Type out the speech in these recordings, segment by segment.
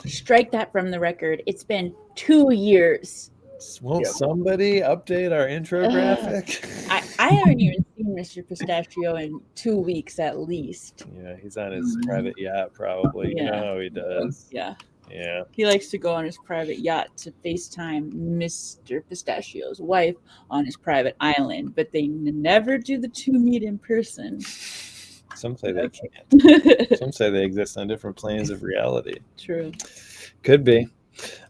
Strike that from the record. It's been 2 years. Won't somebody update our intro graphic? I haven't even seen Mr. Pistachio in 2 weeks at least. Yeah, he's on his private yacht probably. Yeah. You know how he does. Yeah. Yeah. He likes to go on his private yacht to FaceTime Mr. Pistachio's wife on his private island, but they never do the two meet in person. Some say they can't. Some say they exist on different planes of reality. True. Could be.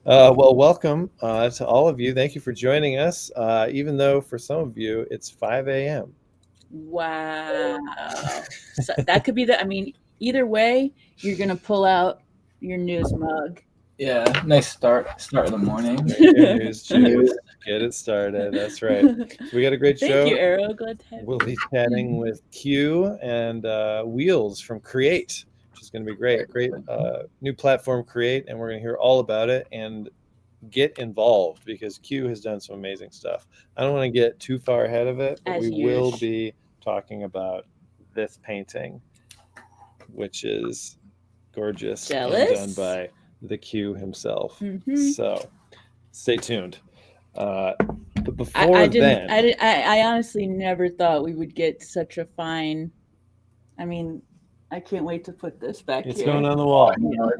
Well, welcome to all of you. Thank you for joining us, even though for some of you it's 5 a.m. Wow. So that could be either way, you're going to pull out your news mug. Yeah, nice start of the morning. Your news juice. Get it started. That's right. We got a great show. Thank you, Arrow. Glad to have you. We'll be chatting with Q and Wheels from Kreate, which is going to be great. Great new platform, Kreate, and we're going to hear all about it and get involved because Q has done some amazing stuff. I don't want to get too far ahead of it, but we will be talking about this painting, which is gorgeous and done by the Q himself. So stay tuned. But before I honestly never thought we would get such a fine. I can't wait to put this back it's here. going on the wall.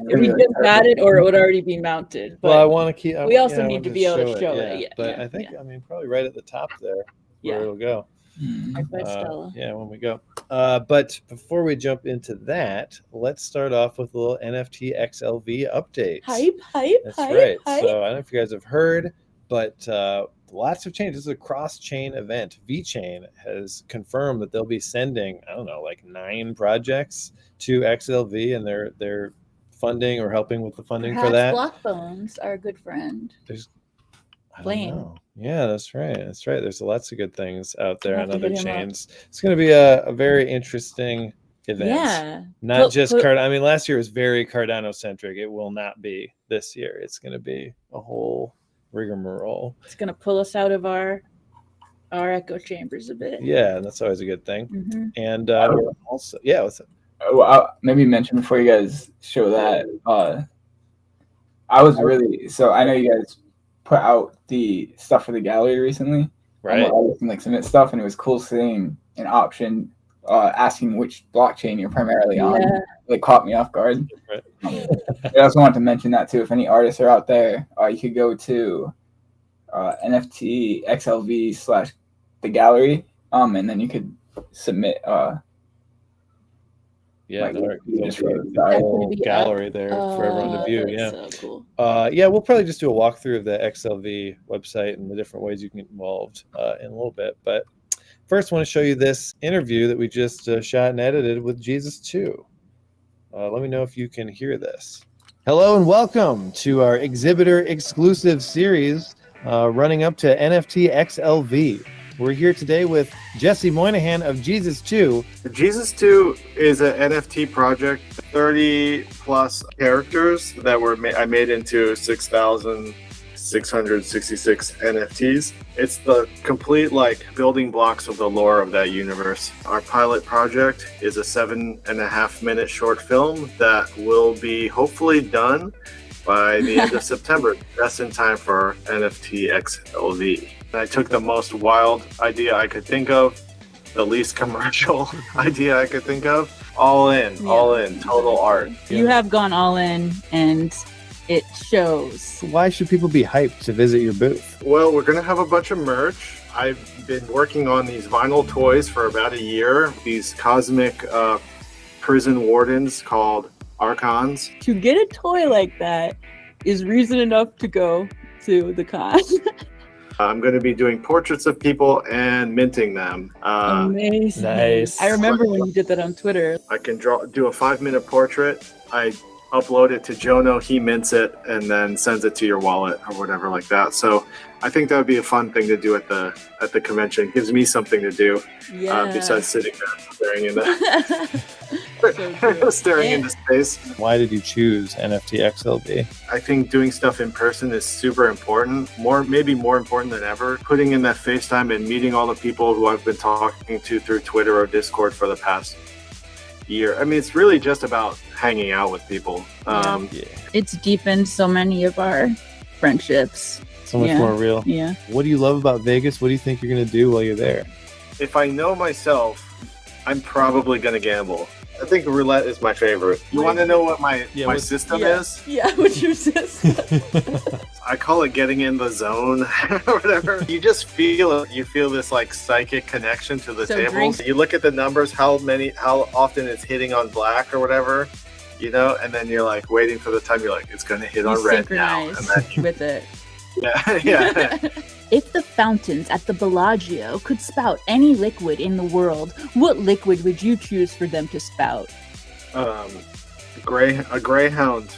If we just got it, or it would already be mounted. But well, I want to keep. We also need to be able to show it. Yeah. But I think probably right at the top there where it'll go. When we go. But before we jump into that, let's start off with a little NFT XLV update. Hype. That's right. So I don't know if you guys have heard, but lots of changes. This is a cross-chain event. VeChain has confirmed that they'll be sending, 9 projects to XLV, and they're funding or helping with the funding for that. Blockbones are a good friend. Yeah, that's right. There's lots of good things out there on other chains. It's going to be a very interesting event. Yeah. Not just Cardano. Last year was very Cardano centric. It will not be this year. It's going to be a whole rigmarole. It's going to pull us out of our echo chambers a bit. Yeah, that's always a good thing. Mm-hmm. And also, what's up? I'll maybe mention before you guys show that. I know you guys put out the stuff for the gallery recently, right? Submit stuff, and it was cool seeing an option asking which blockchain you're primarily on. It caught me off guard. Right. I also wanted to mention that too. If any artists are out there, you could go to NFT XLV / the gallery, and then you could submit. Gallery there for everyone to view. Yeah, so cool. We'll probably just do a walkthrough of the XLV website and the different ways you can get involved in a little bit. But first, I want to show you this interview that we just shot and edited with Jesus 2. Let me know if you can hear this. Hello and welcome to our exhibitor exclusive series running up to NFT XLV. We're here today with Jesse Moynihan of Jesus 2. Jesus 2 is an NFT project, 30 plus characters that I made into 6,666 NFTs. It's the complete building blocks of the lore of that universe. Our pilot project is a 7.5-minute short film that will be hopefully done by the end of September, just in time for NFT XLV. I took the most wild idea I could think of, the least commercial idea I could think of, all in, total art. You have gone all in, and it shows. Why should people be hyped to visit your booth? Well, we're going to have a bunch of merch. I've been working on these vinyl toys for about a year, these cosmic prison wardens called Archons. To get a toy like that is reason enough to go to the con. I'm going to be doing portraits of people and minting them. Amazing. Nice. I remember when you did that on Twitter. I can do a 5-minute portrait. I upload it to Jono, he mints it, and then sends it to your wallet or whatever like that. So I think that would be a fun thing to do at the convention. It gives me something to do besides sitting there staring in into space. Why did you choose NFT XLV? I think doing stuff in person is super important, maybe more important than ever. Putting in that FaceTime and meeting all the people who I've been talking to through Twitter or Discord for the past year. I mean, it's really just about hanging out with people. Yeah. It's deepened so many of our friendships. So much more real. Yeah. What do you love about Vegas? What do you think you're going to do while you're there? If I know myself, I'm probably going to gamble. I think roulette is my favorite. You want to know what my system is? Yeah, what's your system? I call it getting in the zone or whatever. You just feel it. You feel this like psychic connection to the tables. You look at the numbers, how often it's hitting on black or whatever, you know, and then you're like waiting for the time. You're like, it's going to hit on red now. And then with it. Yeah. If the fountains at the Bellagio could spout any liquid in the world, what liquid would you choose for them to spout? A Greyhound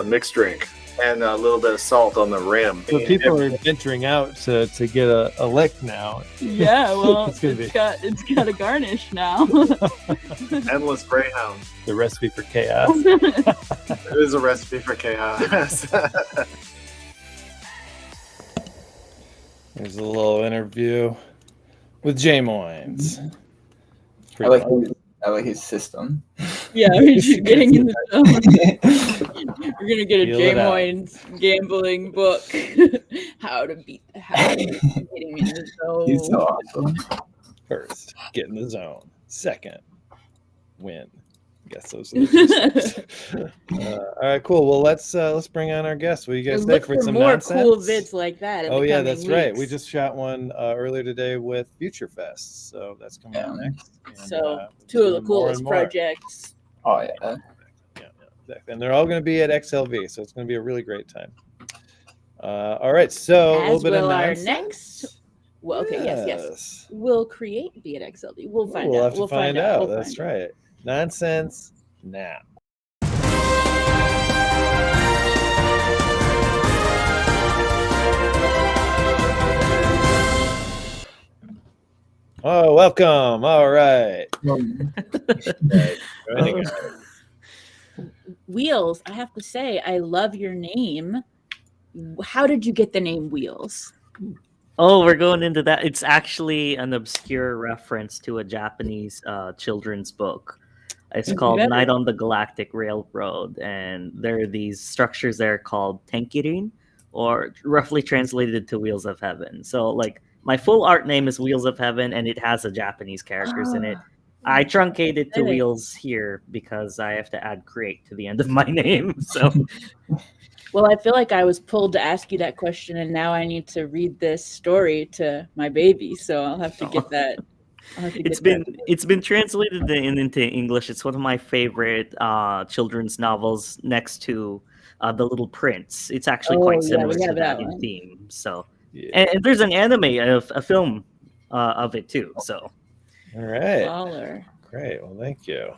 mixed drink and a little bit of salt on the rim. So people are venturing out to get a lick now. Yeah, well, it's got a garnish now. Endless Greyhound. The recipe for chaos. It is a recipe for chaos. There's a little interview with Jay Moines. I like his system. Yeah, we're just getting in the zone. We're gonna get a Jay Moines gambling book. How to beat the house. Getting in the zone. He's so awesome. First, get in the zone. Second, win. I guess those are the two steps. All right, cool. Well, let's bring on our guests. What do you guys think for some more nonsense? cool vids like that? Oh yeah, that's right. We just shot one earlier today with Future Fest, so that's coming out next. And, so two of the coolest projects. Oh yeah. Yeah, exactly. And they're all going to be at XLV, so it's going to be a really great time. All right, so a little bit of nonsense. Our next. Well, okay, yes. Will Kreate be at XLV? We'll find out. We'll have to find out. That's right. Nonsense now. Oh, welcome. All right. Wheels, I have to say, I love your name. How did you get the name Wheels? Oh, we're going into that. It's actually an obscure reference to a Japanese children's book. It's called Night on the Galactic Railroad, and there are these structures there called Tenkirin, or roughly translated to Wheels of Heaven. So, like, my full art name is Wheels of Heaven, and it has a Japanese characters in it. I truncated to Wheels here because I have to add Kreate to the end of my name. So, well, I feel like I was pulled to ask you that question, and now I need to read this story to my baby. So I'll have to get that. It's been translated into English. It's one of my favorite children's novels, next to The Little Prince. It's actually quite similar to that in theme. So, and there's an anime, a film of it too. So, all right, baller. Great. Well, thank you.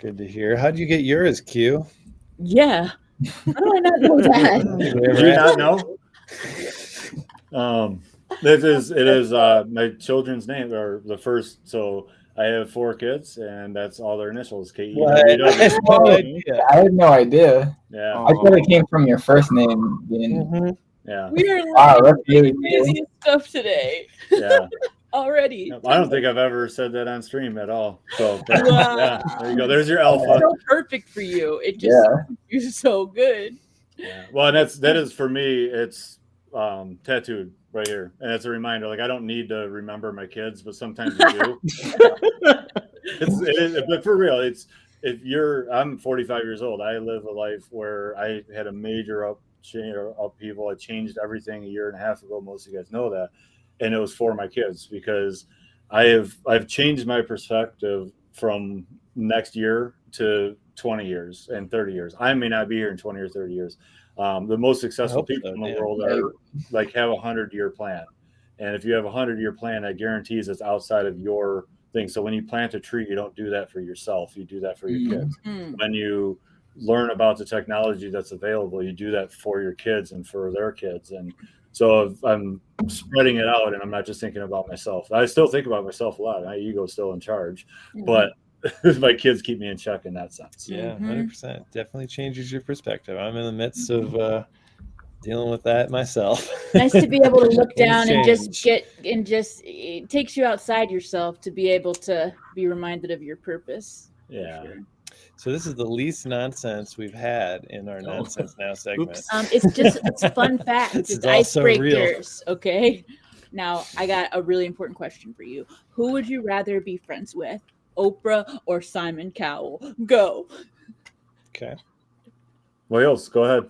Good to hear. How'd you get yours, Q? Yeah. How do I not know that? Do you not know? It is my children's name, or the first. So I have 4 kids, and that's all their initials. KEWW. I had no idea. Yeah, I thought it came from your first name. Yeah, we are that's really crazy stuff today. Yeah. Already. I don't think I've ever said that on stream at all. So yeah, there you go. There's your alpha. It's so perfect for you. It just you're so good. Yeah. Well, and that is for me. It's tattooed right here, and it's a reminder. Like, I don't need to remember my kids, but sometimes you do. But for real, I'm 45 years old. I live a life where I had a major upheaval. I changed everything a year and a half ago. Most of you guys know that. And it was for my kids, because I've changed my perspective from next year to 20 years and 30 years. I may not be here in 20 or 30 years. The most successful people in the world are like have a 100-year plan. And if you have a 100-year plan, that guarantees it's outside of your thing. So when you plant a tree, you don't do that for yourself. You do that for your kids. When you learn about the technology that's available, you do that for your kids and for their kids. And so I'm spreading it out, and I'm not just thinking about myself. I still think about myself a lot. My ego's still in charge, but my kids keep me in check in that sense. Yeah, 100%. Definitely changes your perspective. I'm in the midst of dealing with that myself. Nice to be able to look down and it takes you outside yourself to be able to be reminded of your purpose. Yeah. Sure. So this is the least nonsense we've had in our Oh. Nonsense Now segment. Oops. It's fun facts. This It's is also real. icebreakers. Okay. Now I got a really important question for you. Who would you rather be friends with, Oprah or Simon Cowell? Go. Okay. Wales, go ahead.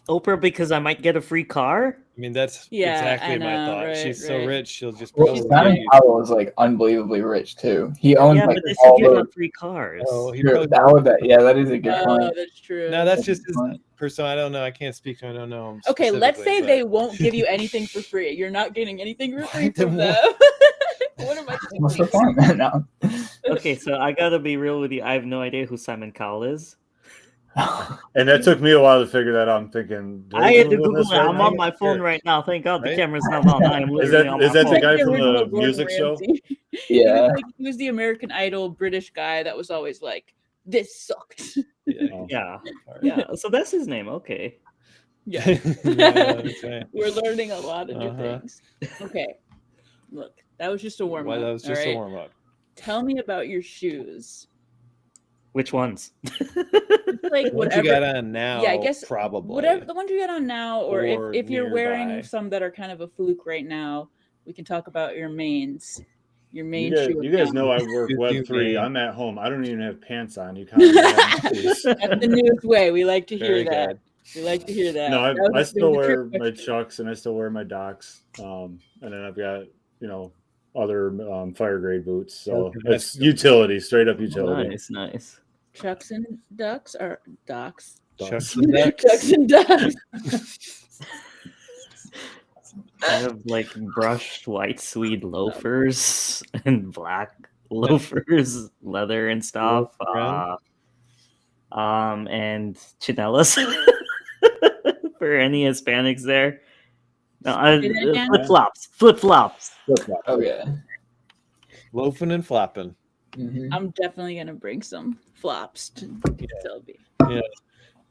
Oprah, because I might get a free car. I mean, that's Yeah, exactly I my know, thought. right, She's so right. rich, she'll just Well, probably Simon give you. Cowell is like unbelievably rich too. He owns Yeah, like but they all should give those. out free cars. Oh, he True. probably. That is a good point. That's true. No, that's just his Point. person. I don't know. I can't speak to him. I don't know him. Okay, let's say specifically, they won't give you anything for free. You're not getting anything for free Then from what? them. What am I What's the doing? point? No. Okay, so I gotta be real with you. I have no idea who Simon Cowell is. And that took me a while to figure that out. I'm thinking, do I had to Google Google this it. right I'm now? on my phone Sure. right now. Thank God the Right? camera's not on. I am Is literally that on is my that phone. the guy from original the Gordon music show? Ramsay. Yeah. He was the American Idol British guy that was always like, "This sucks." Yeah. Oh. Yeah, Alright. yeah. So that's his name. Okay. Yeah. Yeah, that's right. We're learning a lot of new Uh-huh. things. Okay. Look, that was just a warm up. Well, that was just a warm up. Tell me about your shoes. Which ones? Like What whatever. you got on now? Yeah, I guess probably. whatever the ones you got on now, or Or if you're wearing nearby. some that are kind of a fluke right now, we can talk about your mains. Your main shoe. You guys account. know I work You Web3. main. I'm at home. I don't even have pants on. You kind of That's the newest way. We like to hear Very that. good. We like to hear that. No, That was- I still that was a wear trick my question. Chucks and I still wear my Docks. And then I've got, other fire grade boots. So Okay, it's utility, straight up utility. Nice. Chucks and ducks or docks. Chucks and ducks. Chucks and ducks. I have like brushed white suede loafers and black loafers, leather and stuff. And chinelas for any Hispanics there. No, Say that again? flip flops. Oh yeah. Loafing and flopping. Mhm. I'm definitely gonna bring some flops to Selby.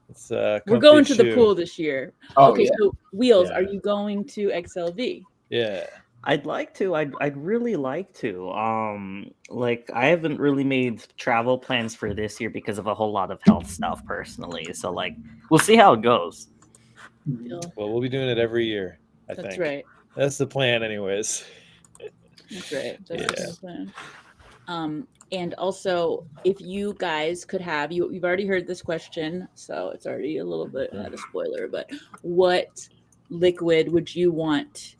It's We're going to the pool this year. Oh Okay, yeah. so Wheels, Yeah. are you going to XLV? Yeah. I'd like to. I'd really like to. Like I haven't really made travel plans for this year because of a whole lot of health stuff personally. So like we'll see how it goes. Deal. Well, we'll be doing it every year. I That's think. right. That's the plan, anyways. That's right. That's Yeah. the plan. And also, if you guys could have you've already heard this question, so it's already a little bit of a spoiler. But what liquid would you want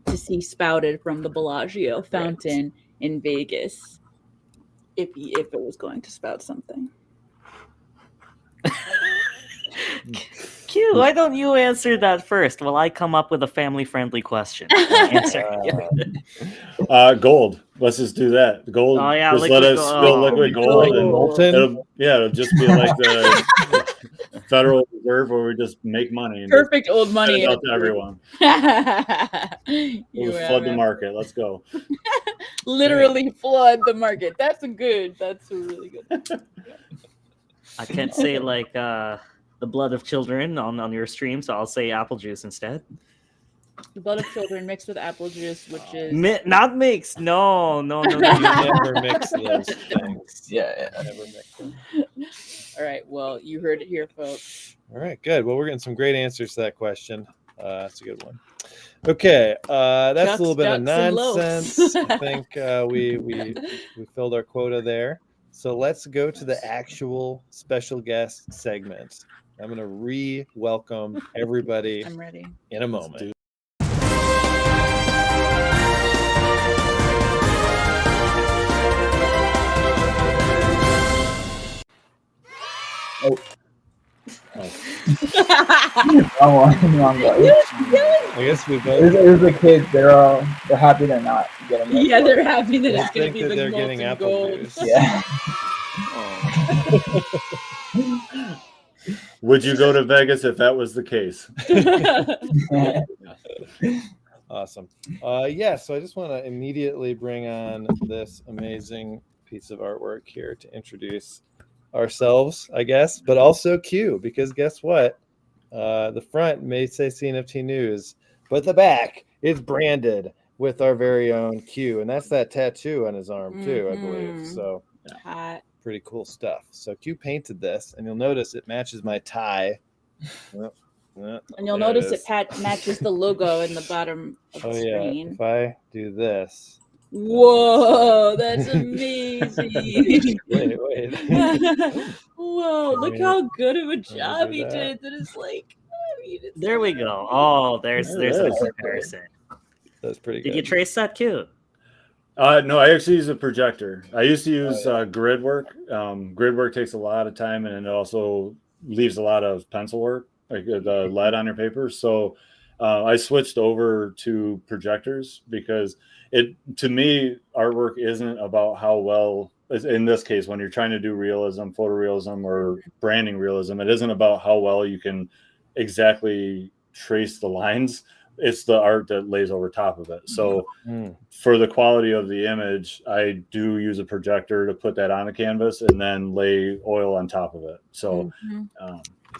to see spouted from the Bellagio fountain in Vegas if it was going to spout something? Q, why don't you answer that first while I come up with a family-friendly question? Answer. Gold. Let's just do that. Gold. Oh, yeah, just liquid let us gold. spill Oh, liquid gold. gold. And Molten. it'll just be like the Federal Reserve where we just make money and Perfect old just money. send it out to everyone. You We'll have flood the it. market. Let's go. Literally flood the market. That's a really good. I can't say like the blood of children on your stream, so I'll say apple juice instead. The blood of children mixed with apple juice, which is Not mixed. No. You never mix those things. Yeah. Never mix them. all right. Well, you heard it here, folks. All right, good. Well, we're getting some great answers to that question. That's a good one. Okay, that's Chucks, a little bit of ducks, and loaves. nonsense. I think we filled our quota there. So let's go to the actual special guest segment. I'm going to re-welcome everybody I'm ready. in a moment. Wrong guy. I guess we It both was the kids. They're happy they're not getting it. Yeah, they're happy that I it's going to think be that the they're getting molten apple gold. juice. Yeah. Would you go to Vegas if that was the case? Awesome. So I just want to immediately bring on this amazing piece of artwork here to introduce ourselves, I guess, but also Q, because guess what? The front may say CNFT News, but the back is branded with our very own Q, and that's that tattoo on his arm too, I believe. Mhm. So Hot. Pretty cool stuff. So Q painted this, and you'll notice it matches my tie. And you'll notice it matches the logo in the bottom of the screen. If I do this. Whoa, that's amazing. Wait. Whoa, look how good of a job he did. That is like, there we go. Oh, there's a comparison. That's pretty good. Did you trace that too? No, I actually use a projector. I used to use grid work. Grid work takes a lot of time, and it also leaves a lot of pencil work, like the lead on your paper. So I switched over to projectors because to me, artwork isn't about how well, in this case, when you're trying to do realism, photorealism, or branding realism, it isn't about how well you can exactly trace the lines. It's the art that lays over top of it. So for the quality of the image, I do use a projector to put that on a canvas and then lay oil on top of it. So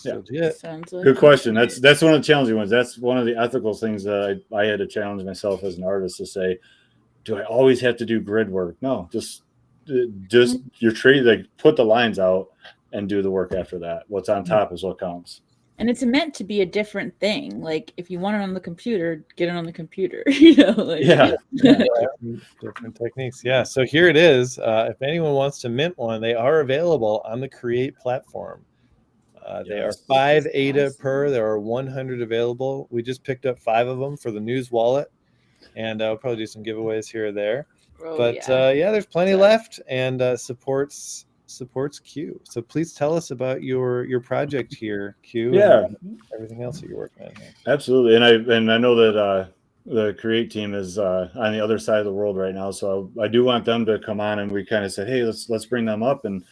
good question. That's one of the challenging ones. That's one of the ethical things that I had to challenge myself as an artist to say, do I always have to do grid work? No, just your trade, like put the lines out and do the work after that. What's on top is what counts. And it's meant to be a different thing. Like if you want it on the computer, get it on the computer. Different techniques. Yeah. So here it is. If anyone wants to mint one, they are available on the Kreate platform. They are 5 ADA per. There are 100 available. We just picked up 5 of them for the news wallet, and I'll probably do some giveaways here or there. There's plenty left, and supports Q. So please tell us about your project here, Q. And everything else that you're working on here. Absolutely, and I know that the Kreate team is on the other side of the world right now, so I do want them to come on, and we kind of said, hey, let's bring them up, and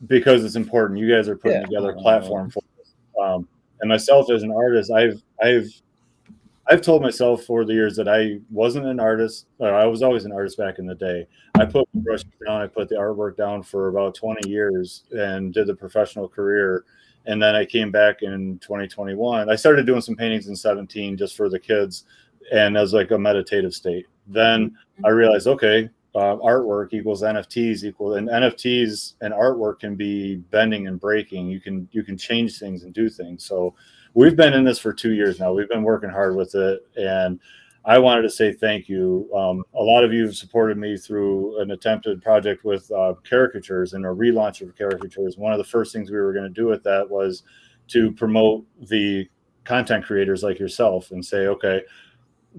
because it's important, you guys are putting together a platform for us. And myself as an artist, I've told myself for the years that I wasn't an artist, or I was always an artist back in the day. I put the brushes down, I put the artwork down for about 20 years and did the professional career. And then I came back in 2021. I started doing some paintings in 17 just for the kids, and as like a meditative state. Then I realized, okay, artwork equals NFTs and NFTs and artwork can be bending and breaking. You can change things and do things. So we've been in this for 2 years now. We've been working hard with it, and I wanted to say thank you. A lot of you have supported me through an attempted project with caricatures and a relaunch of caricatures. One of the first things we were going to do with that was to promote the content creators like yourself and say, okay,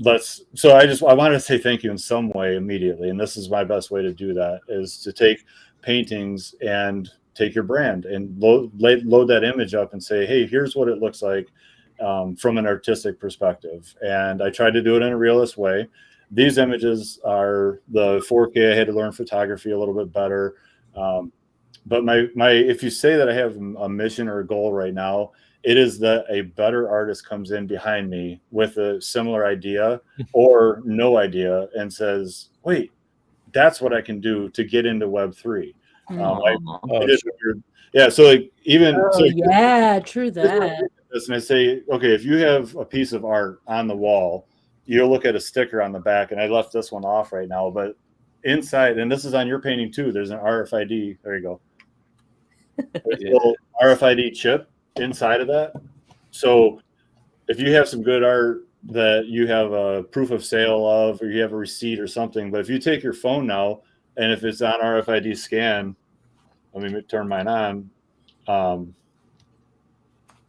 I wanted to say thank you in some way immediately. And this is my best way to do that, is to take paintings and take your brand and load that image up and say, hey, here's what it looks like from an artistic perspective. And I tried to do it in a realist way. These images are the 4K. I had to learn photography a little bit better. But if you say that I have a mission or a goal right now, it is that a better artist comes in behind me with a similar idea or so wait, that's what I can do to get into Web3. So like true that. And I say, okay, if you have a piece of art on the wall, you'll look at a sticker on the back, and I left this one off right now, but inside, and this is on your painting too, there's an RFID. There you go. There's a little RFID chip inside of that. So if you have some good art that you have a proof of sale of, or you have a receipt or something, but if you take your phone now, and if it's on RFID scan, let me turn mine on.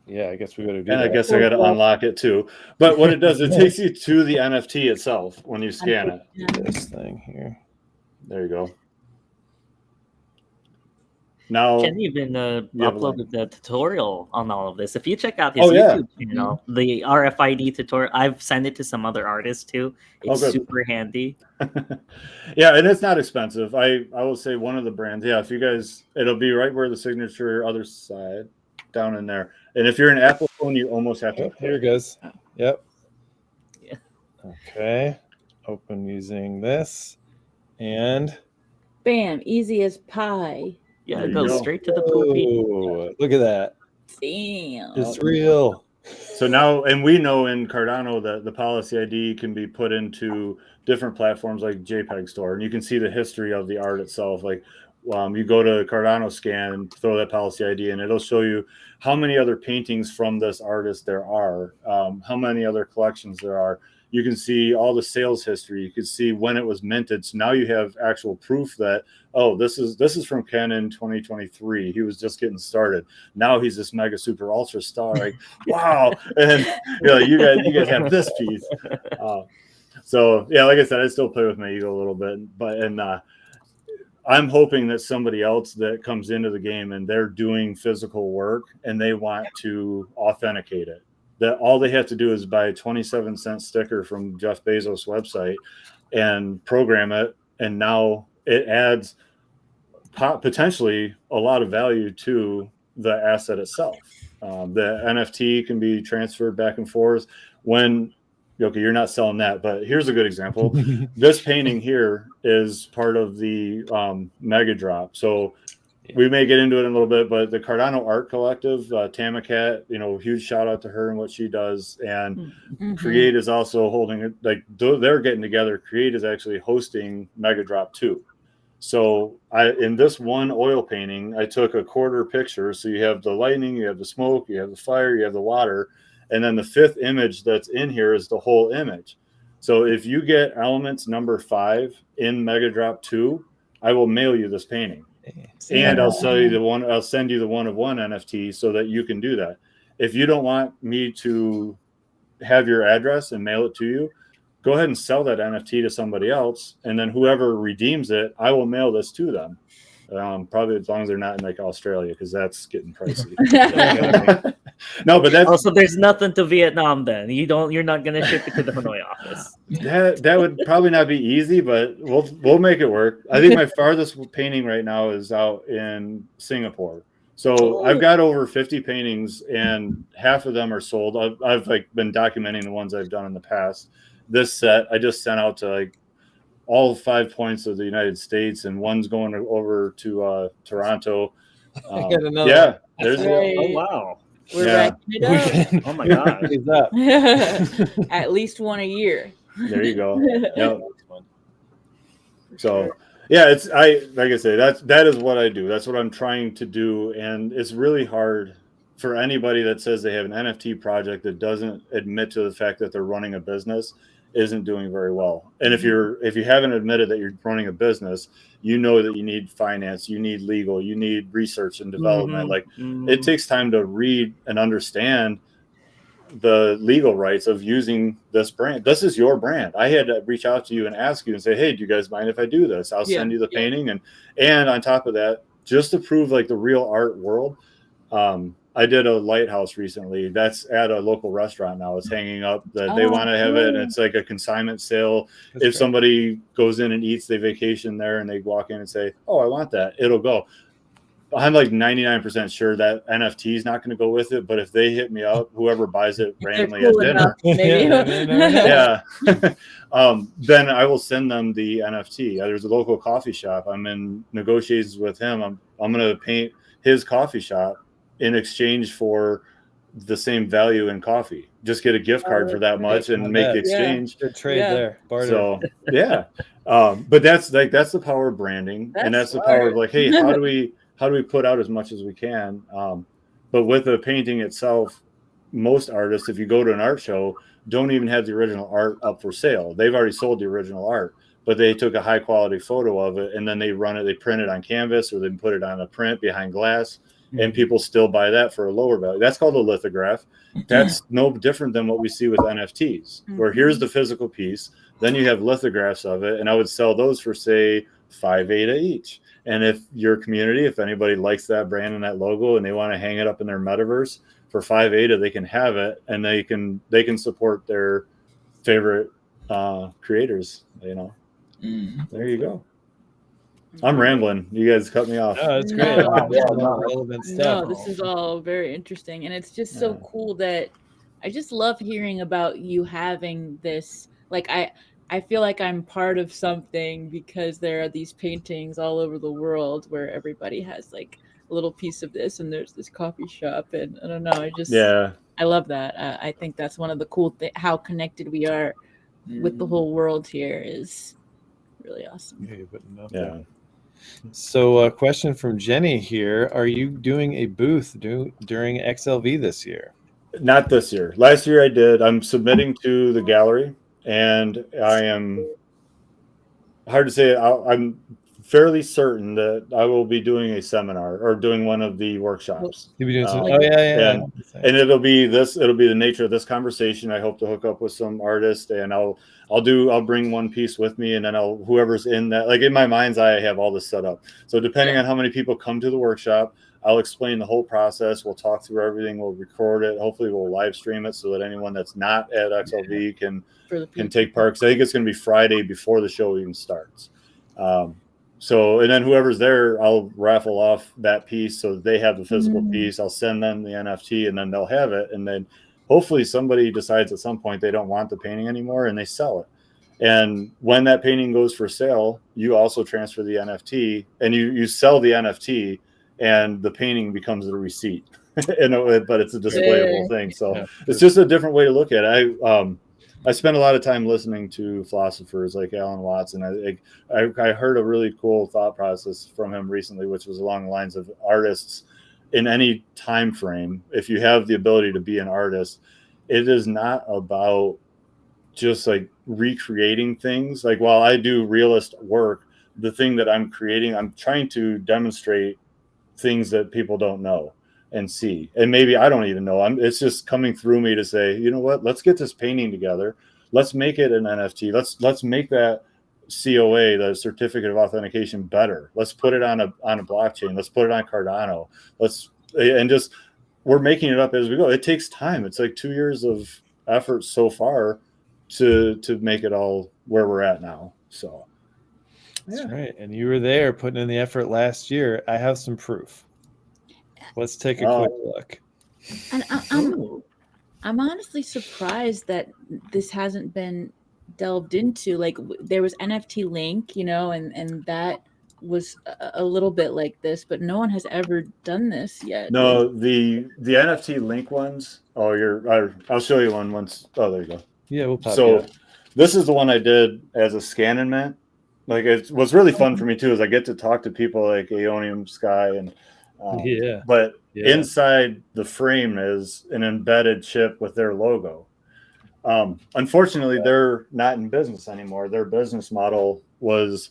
I guess we got to do and that. I guess I got to unlock it too. But what it does, it takes you to the NFT itself when you scan it. This thing here. There you go. Now, Ken even uploaded the tutorial on all of this. If you check out his YouTube channel, the RFID tutorial, I've sent it to some other artists too. It's super handy. And it's not expensive. I will say one of the brands. If you guys, it'll be right where the signature, other side, down in there. And if you're an Apple phone, you almost have to. Here it goes. Yep. Yeah. Okay. Open using this, and bam, easy as pie. Yeah, it goes straight to the poopy. Look at that. Damn. It's real. So now, and we know in Cardano that the policy ID can be put into different platforms like JPEG Store, and you can see the history of the art itself. Like you go to Cardano scan, throw that policy ID in, it'll show you how many other paintings from this artist there are, how many other collections there are. You can see all the sales history. You can see when it was minted. So now you have actual proof that, oh, this is from Ken in 2023. He was just getting started. Now he's this mega super ultra star. Like, wow! And you guys have this piece. So yeah, like I said, I still play with my ego a little bit, but I'm hoping that somebody else that comes into the game and they're doing physical work and they want to authenticate it, that all they have to do is buy a 27-cent sticker from Jeff Bezos' website and program it, and now it adds potentially a lot of value to the asset itself. The NFT can be transferred back and forth. When okay, you're not selling that, but here's a good example. This painting here is part of the mega drop. So we may get into it in a little bit, but the Cardano Art Collective, Tamacat, huge shout out to her and what she does. And Kreate is also holding it, like they're getting together. Kreate is actually hosting Mega Drop 2. So in this one oil painting, I took a quarter picture. So you have the lightning, you have the smoke, you have the fire, you have the water. And then the fifth image that's in here is the whole image. So if you get elements number 5 in Mega Drop 2, I will mail you this painting. And I'll send you the one of one NFT so that you can do that. If you don't want me to have your address and mail it to you, go ahead and sell that NFT to somebody else. And then whoever redeems it, I will mail this to them. Probably as long as they're not in like Australia, because that's getting pricey. No, but that's also there's nothing to Vietnam then. You're not gonna ship it to the Hanoi office. That would probably not be easy, but we'll make it work. I think my farthest painting right now is out in Singapore. So I've got over 50 paintings and half of them are sold. I've like been documenting the ones I've done in the past. This set I just sent out to like all 5 points of the United States, and one's going over to Toronto. Yeah, there's oh wow. We're racking it up. Oh my god. At least one a year. There you go. Yep. So yeah, like I say, that is what I do. That's what I'm trying to do. And it's really hard for anybody that says they have an NFT project that doesn't admit to the fact that they're running a business isn't doing very well. And if you haven't admitted that you're running a business, you know that you need finance, you need legal, you need research and development. It takes time to read and understand the legal rights of using this brand. This is your brand. I had to reach out to you and ask you and say, hey, do you guys mind if I do this? I'll send you the painting. And on top of that, just to prove like the real art world, I did a lighthouse recently. That's at a local restaurant now. It's hanging up that they want to have it. And it's like a consignment sale. If somebody goes in and eats, they vacation there and they walk in and say, oh, I want that, it'll go. I'm like 99% sure that NFT is not going to go with it. But if they hit me up, whoever buys it randomly at dinner, then I will send them the NFT. There's a local coffee shop. I'm in negotiations with him. I'm going to paint his coffee shop in exchange for the same value in coffee. Just get a gift card for that much and make the exchange. Good trade there. Barter. So yeah, but that's the power of branding, and that's the power of like, hey, how do we put out as much as we can? But with the painting itself, most artists, if you go to an art show, don't even have the original art up for sale. They've already sold the original art, but they took a high quality photo of it and then they print it on canvas, or they put it on a print behind glass. And people still buy that for a lower value. That's called a lithograph. That's no different than what we see with NFTs, where here's the physical piece, then you have lithographs of it, and I would sell those for say $5 ADA each. And if your community, if anybody likes that brand and that logo and they want to hang it up in their metaverse for $5 ADA, they can have it, and they can support their favorite creators. There you go. I'm rambling. You guys cut me off. Oh, that's great. Relevant stuff. No, this is all very interesting. And it's just so cool that I just love hearing about you having this. Like, I feel like I'm part of something because there are these paintings all over the world where everybody has like a little piece of this, and there's this coffee shop. And I don't know. I love that. I think that's one of the cool things. How connected we are with the whole world here is really awesome. Yeah. So a question from Jenny here. Are you doing a booth during XLV this year? Not this year. Last year I did. I'm submitting to the gallery, and I am, hard to say, I'm fairly certain that I will be doing a seminar or doing one of the workshops. You'll be doing some, Like- And it'll be the nature of this conversation. I hope to hook up with some artists, and I'll bring one piece with me, and then whoever's in that, like in my mind's eye, I have all this set up. So depending on how many people come to the workshop, I'll explain the whole process. We'll talk through everything. We'll record it. Hopefully we'll live stream it so that anyone that's not at XLV can take part. Because I think it's going to be Friday before the show even starts. So, and then whoever's there, I'll raffle off that piece so they have the physical piece. I'll send them the NFT, and then they'll have it. And then hopefully somebody decides at some point they don't want the painting anymore, and they sell it. And when that painting goes for sale, you also transfer the NFT, and you sell the NFT, and the painting becomes the receipt. But it's a displayable thing. So it's just a different way to look at it. I spent a lot of time listening to philosophers like Alan Watts, and I heard a really cool thought process from him recently, which was along the lines of artists in any time frame. If you have the ability to be an artist, it is not about just like recreating things. Like while I do realist work, the thing that I'm creating, I'm trying to demonstrate things that people don't know and see, and maybe I don't even know. It's just coming through me to say, you know what, let's get this painting together, let's make it an NFT, let's make that COA, the certificate of authentication, better. Let's put it on a blockchain, let's put it on Cardano, we're making it up as we go. It takes time. It's like 2 years of effort so far to make it all where we're at now. So that's right. And you were there putting in the effort last year. I have some proof. Let's take a quick look. And I'm honestly surprised that this hasn't been delved into. Like there was NFT Link, and that was a little bit like this, but no one has ever done this yet. No, the NFT Link ones. I'll show you one once. Oh, there you go. Yeah, we'll pop So this is the one I did as a scan and mint. Like what's really fun for me too is I get to talk to people like Aeonium Sky and but inside the frame is an embedded chip with their logo. Unfortunately, they're not in business anymore. Their business model was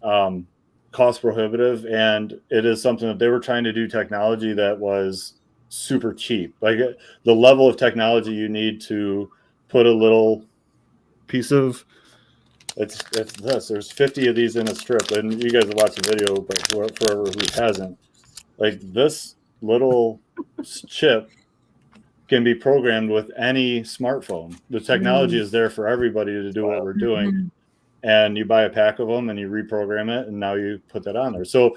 cost prohibitive, and it is something that they were trying to do technology that was super cheap. Like the level of technology you need to put a little piece of it's this. There's 50 of these in a strip, and you guys will watch the video, but for who hasn't, like this little chip can be programmed with any smartphone. The technology is there for everybody to do what we're doing. And you buy a pack of them and you reprogram it, and now you put that on there. So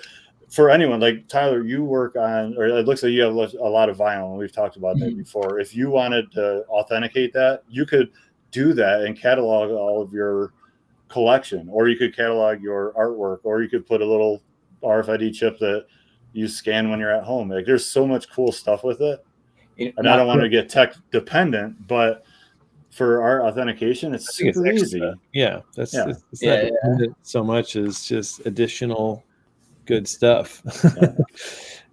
for anyone like Tyler, you work on, or it looks like you have a lot of vinyl, and we've talked about that before. If you wanted to authenticate that, you could do that and catalog all of your collection, or you could catalog your artwork, or you could put a little RFID chip that you scan when you're at home. Like there's so much cool stuff with it. And I don't want to get tech dependent, but for our authentication, it's super easy. Yeah, it's not dependent so much as just additional good stuff.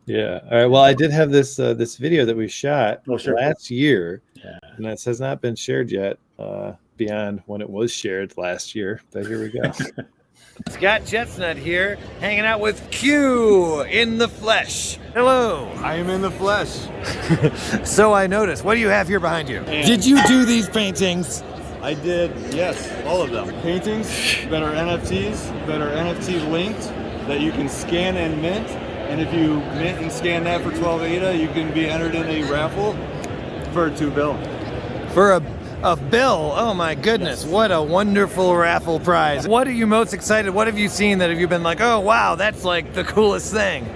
Yeah. All right. Well, I did have this video that we shot last year, and that has not been shared yet beyond when it was shared last year. But here we go. Scott Chestnut here, hanging out with Q in the flesh. Hello. I am in the flesh. So I noticed. What do you have here behind you? Did you do these paintings? I did, yes, all of them. Paintings that are NFTs, that are NFT linked, that you can scan and mint. And if you mint and scan that for 12 ADA, you can be entered in a raffle for a $2 bill. For a bill. Oh my goodness, what a wonderful raffle prize. What are you most excited? What have you seen that have you been like, oh wow, that's like the coolest thing?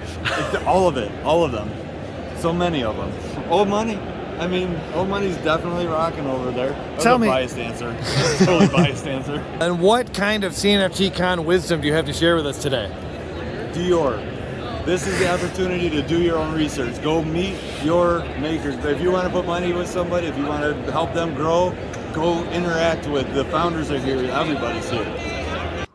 All of it, all of them. So many of them. Old Money. I mean, Old Money's definitely rocking over there. Tell me. Biased answer. Totally biased answer. And what kind of CNFT con wisdom do you have to share with us today? Dior. This is the opportunity to do your own research. Go meet your makers. If you want to put money with somebody, if you want to help them grow, go interact with the founders are here. Everybody's here.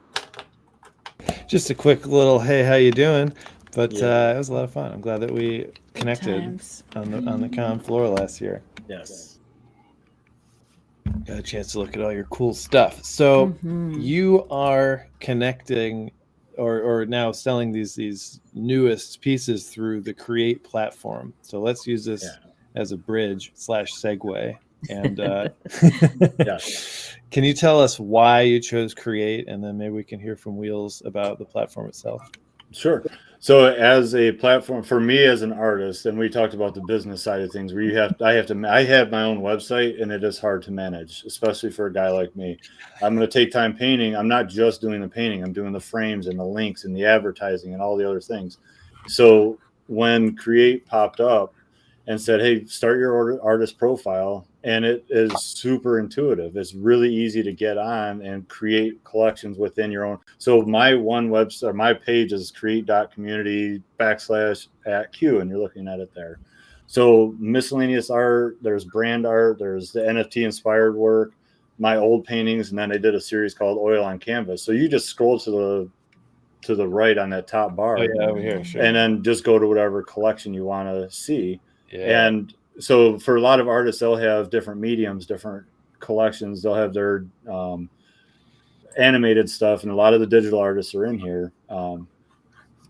just a quick little hey, how you doing? But Yeah. it was a lot of fun. I'm glad that we connected times. on the con floor last year. Yes. Got a chance to look at all your cool stuff. So Mhm. you are connecting or now selling these newest pieces through the Create platform. So let's use this as a bridge / segue. And Yes. can you tell us why you chose Create, and then maybe we can hear from Wheels about the platform itself? Sure. So as a platform for me as an artist, and we talked about the business side of things, where I have my own website, and it is hard to manage, especially for a guy like me. I'm going to take time painting. I'm not just doing the painting. I'm doing the frames and the links and the advertising and all the other things. So when Create popped up and said, hey, start your artist profile, and it is super intuitive. It's really easy to get on and create collections within your own. So my one website, my page is create.community/@Q, and you're looking at it there. So miscellaneous art, there's brand art, there's the NFT inspired work, my old paintings, and then I did a series called Oil on Canvas. So you just scroll to the right on that top bar. Oh yeah, over here, sure. And then just go to whatever collection you want to see. Yeah. And so for a lot of artists, they'll have different mediums, different collections. They'll have their animated stuff, and a lot of the digital artists are in here. And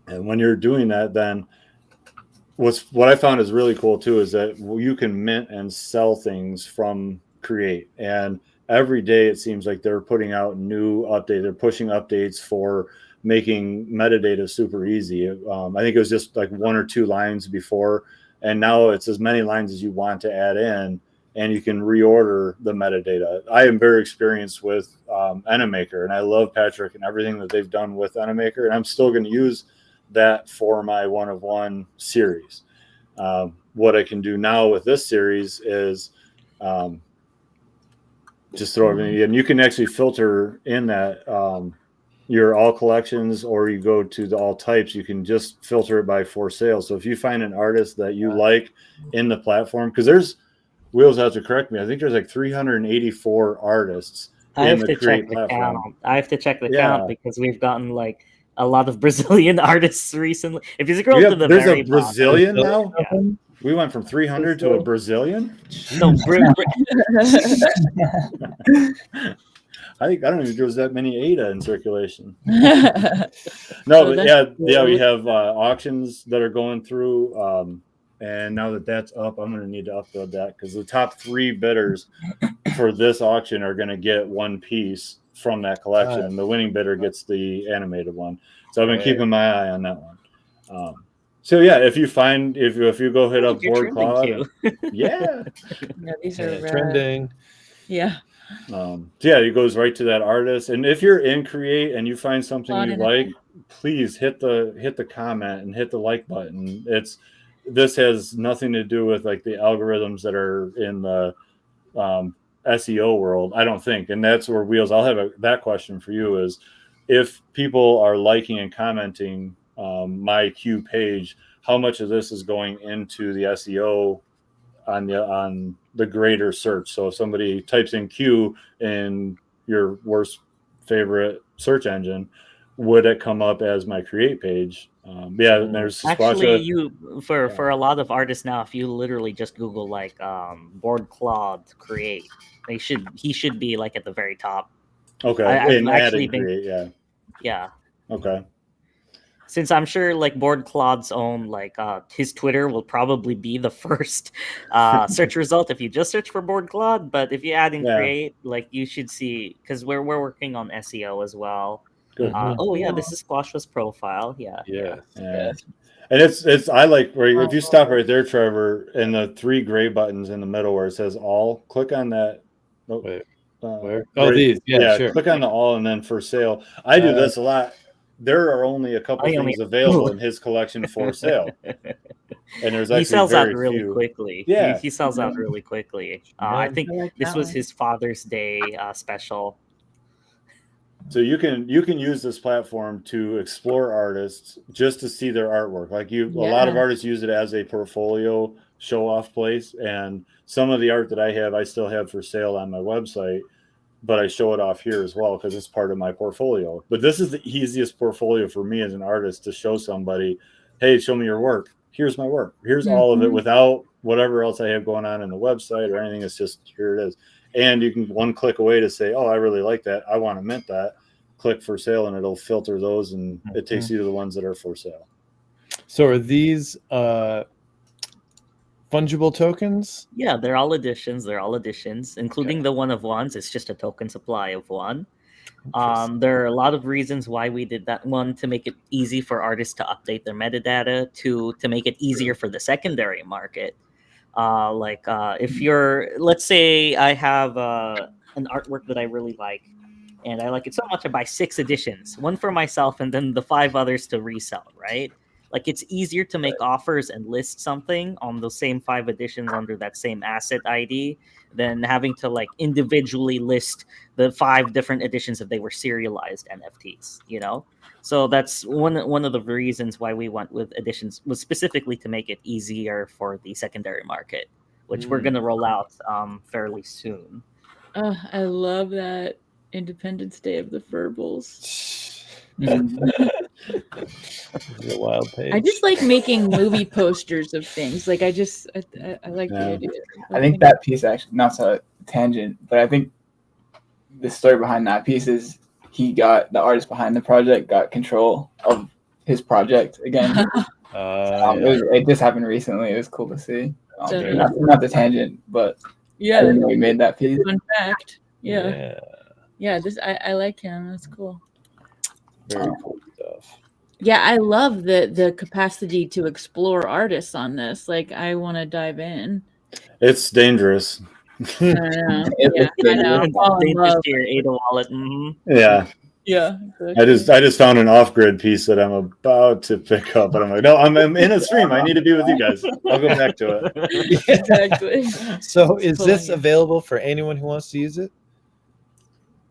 when you're doing that, then what I found is really cool too is that you can mint and sell things from Create. And every day it seems like they're putting out new updates. They're pushing updates for making metadata super easy. I think it was just like 1 or 2 lines before, and now it's as many lines as you want to add in, and you can reorder the metadata. I am very experienced with Animaker, and I love Patrick and everything that they've done with Animaker, and I'm still going to use that for my 1 of 1 series. What I can do now with this series is just throw everything in. You can actually filter in that your all collections, or you go to the all types, you can just filter it by for sale. So if you find an artist that you like in the platform, because there's, Wheels has to correct me, I think there's like 384 artists in the Create platform. I have to check the count because we've gotten like a lot of Brazilian artists recently. If you scroll to the there's very a Brazilian bottom, now. We went from 300 to a Brazilian. No, I don't even think there was that many ADA in circulation. No, but we have auctions that are going through. And now that that's up, I'm going to need to upload that because the top 3 bidders for this auction are going to get 1 piece from that collection, and the winning bidder gets the animated one. So I've been keeping my eye on that one. So yeah, if you go hit up Board Cloud, These are trending. Yeah. So yeah, it goes right to that artist. And if you're in Create and you find something you like, please hit the comment and hit the like button. This has nothing to do with like the algorithms that are in the SEO world, I don't think. And that's where Wheels, I'll have that question for you is, if people are liking and commenting my Q page, how much of this is going into the SEO on the greater search? So if somebody types in Q in your worst favorite search engine, would it come up as my Create page? There's actually for a lot of artists now, if you literally just Google like Board Cloud Create, he should be like at the very top. Okay, I've actually been Create, yeah. Okay. Since I'm sure like Board Cloud's own like his Twitter will probably be the first search result if you just search for Board Cloud. But if you add in Create, like you should see, because we're working on SEO as well. This is Squash's profile. Yeah. And it's I like where if you stop right there, Trevor, and the 3 gray buttons in the middle where it says all, click on that. Where? These. Sure. Click on the all and then for sale. I do this a lot. There are only a couple things available in his collection for sale. And there's actually he sells out really few. quickly. Yeah. He sells out really quickly. I think this was his Father's Day special. So you can use this platform to explore artists just to see their artwork. A lot of artists use it as a portfolio show off place. And some of the art that I still have for sale on my website. but I show it off here as well because it's part of my portfolio. But this is the easiest portfolio for me as an artist to show somebody, hey, show me your work. Here's my work. Here's all of it without whatever else I have going on in the website or anything. It's just, here it is. And you can one click away to say, oh, I really like that. I want to mint that. Click for sale and it'll filter those and it takes you to the ones that are for sale. So are these fungible tokens? Yeah, they're all additions. They're all additions, including the one of ones. It's just a token supply of one. There are a lot of reasons why we did that. One, to make it easy for artists to update their metadata. Two, to make it easier for the secondary market. If you're, let's say I have an artwork that I really like, and I like it so much, I buy 6 editions, one for myself and then the 5 others to resell, right? Like, it's easier to make offers and list something on those same 5 editions under that same asset ID than having to like individually list the 5 different editions if they were serialized NFTs, you know? So that's one of the reasons why we went with editions, was specifically to make it easier for the secondary market, which we're going to roll out fairly soon. Oh, I love that Independence Day of the Furbles. The wild page. I just like making movie posters of things. Like I like the idea. I think that piece, actually, not so tangent, but I think the story behind that piece is the artist behind the project got control of his project again. It just happened recently. It was cool to see. Not the tangent, but yeah, we made that piece. Fun fact. Yeah. This I like him. That's cool. Very cool stuff. Yeah, I love the capacity to explore artists on this. Like, I want to dive in. It's dangerous. I know. I know. Dangerous to your ADA wallet. Yeah. Yeah. Exactly. I just found an off-grid piece that I'm about to pick up, and I'm like, no, I'm in a stream. I need to be with you guys. I'll go back to it. Exactly. So is this available for anyone who wants to use it?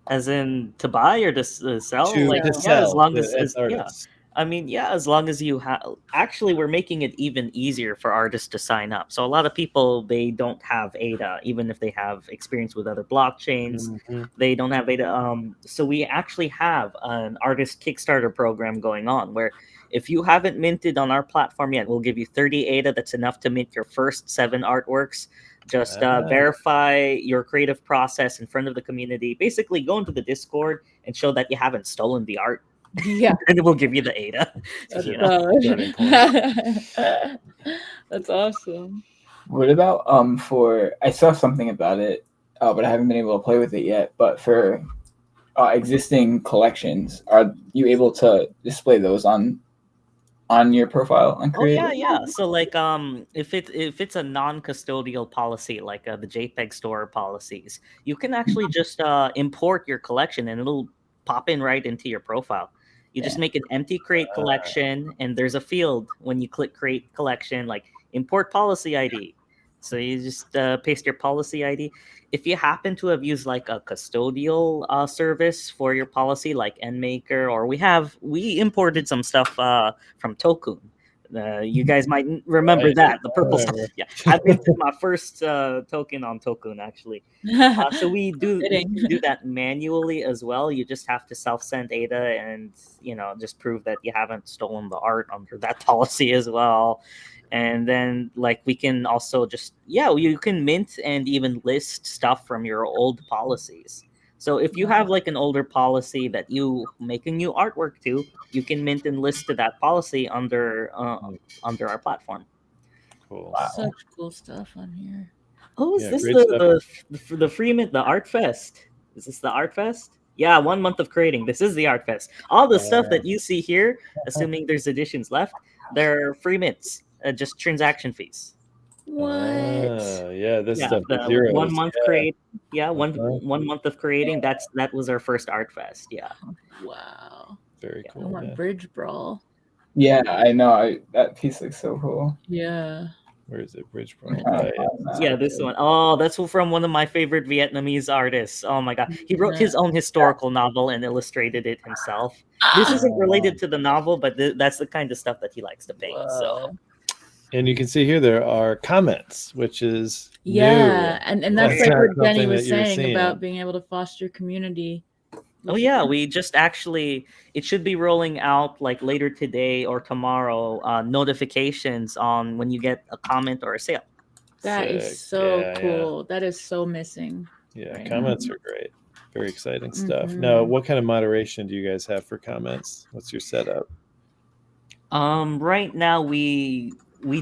As in to buy or to sell? To sell, as long as artists. I mean, as long as you have. Actually, we're making it even easier for artists to sign up. So a lot of people, they don't have ADA, even if they have experience with other blockchains. They don't have ADA. So we actually have an artist Kickstarter program going on where if you haven't minted on our platform yet, we'll give you 30 ADA. That's enough to mint your first 7 artworks. Just verify your creative process in front of the community. Basically, go into the Discord and show that you haven't stolen the art. Yeah. And we'll give you the ADA. That's awesome. What about I saw something about it, but I haven't been able to play with it yet. But for existing collections, are you able to display those on your profile on Kreate? Oh yeah. So like if it's a non-custodial policy like the JPEG store policies, you can actually just import your collection and it'll pop in right into your profile. You just make an empty Kreate collection, and there's a field when you click Kreate collection, like import policy ID. So you just paste your policy ID. If you happen to have used like a custodial service for your policy, like NMaker, or we imported some stuff from Tokun. You guys might remember that, the purple stuff. Yeah, I minted my first token on Tokun, actually. So we do that manually as well. You just have to self-send ADA and, just prove that you haven't stolen the art under that policy as well. And then, like, we can also you can mint and even list stuff from your old policies. So if you have like an older policy that you make a new artwork to, you can mint and list to that policy under our platform. Cool. Wow. Such cool stuff on here. Oh, is this the free mint, the Art Fest? Is this the Art Fest? Yeah, 1 month of creating. This is the Art Fest. All the stuff that you see here, assuming there's editions left, they're free mints, just transaction fees. What? This stuff. The 1 month create. Yeah, one month of creating. That was our first Art Fest. Yeah. Wow. Very cool. I want Bridge Brawl. Yeah, I know. That piece looks so cool. Yeah. Where is it? Bridge Brawl. Yeah, this one. Oh, that's from one of my favorite Vietnamese artists. Oh my god, he wrote his own historical novel and illustrated it himself. This isn't related to the novel, but that's the kind of stuff that he likes to paint. So. And you can see here there are comments, which is Yeah, new. and that's That's like not what Jenny something was that you're saying seeing. about being able to foster community. Oh yeah, we just actually it should be rolling out like later today or tomorrow notifications on when you get a comment or a sale. That Sick. is so Yeah, cool. That is so missing. Yeah, right comments now. are great. Very exciting stuff. Now, Mhm. what kind of moderation do you guys have for comments? What's your setup? Right now we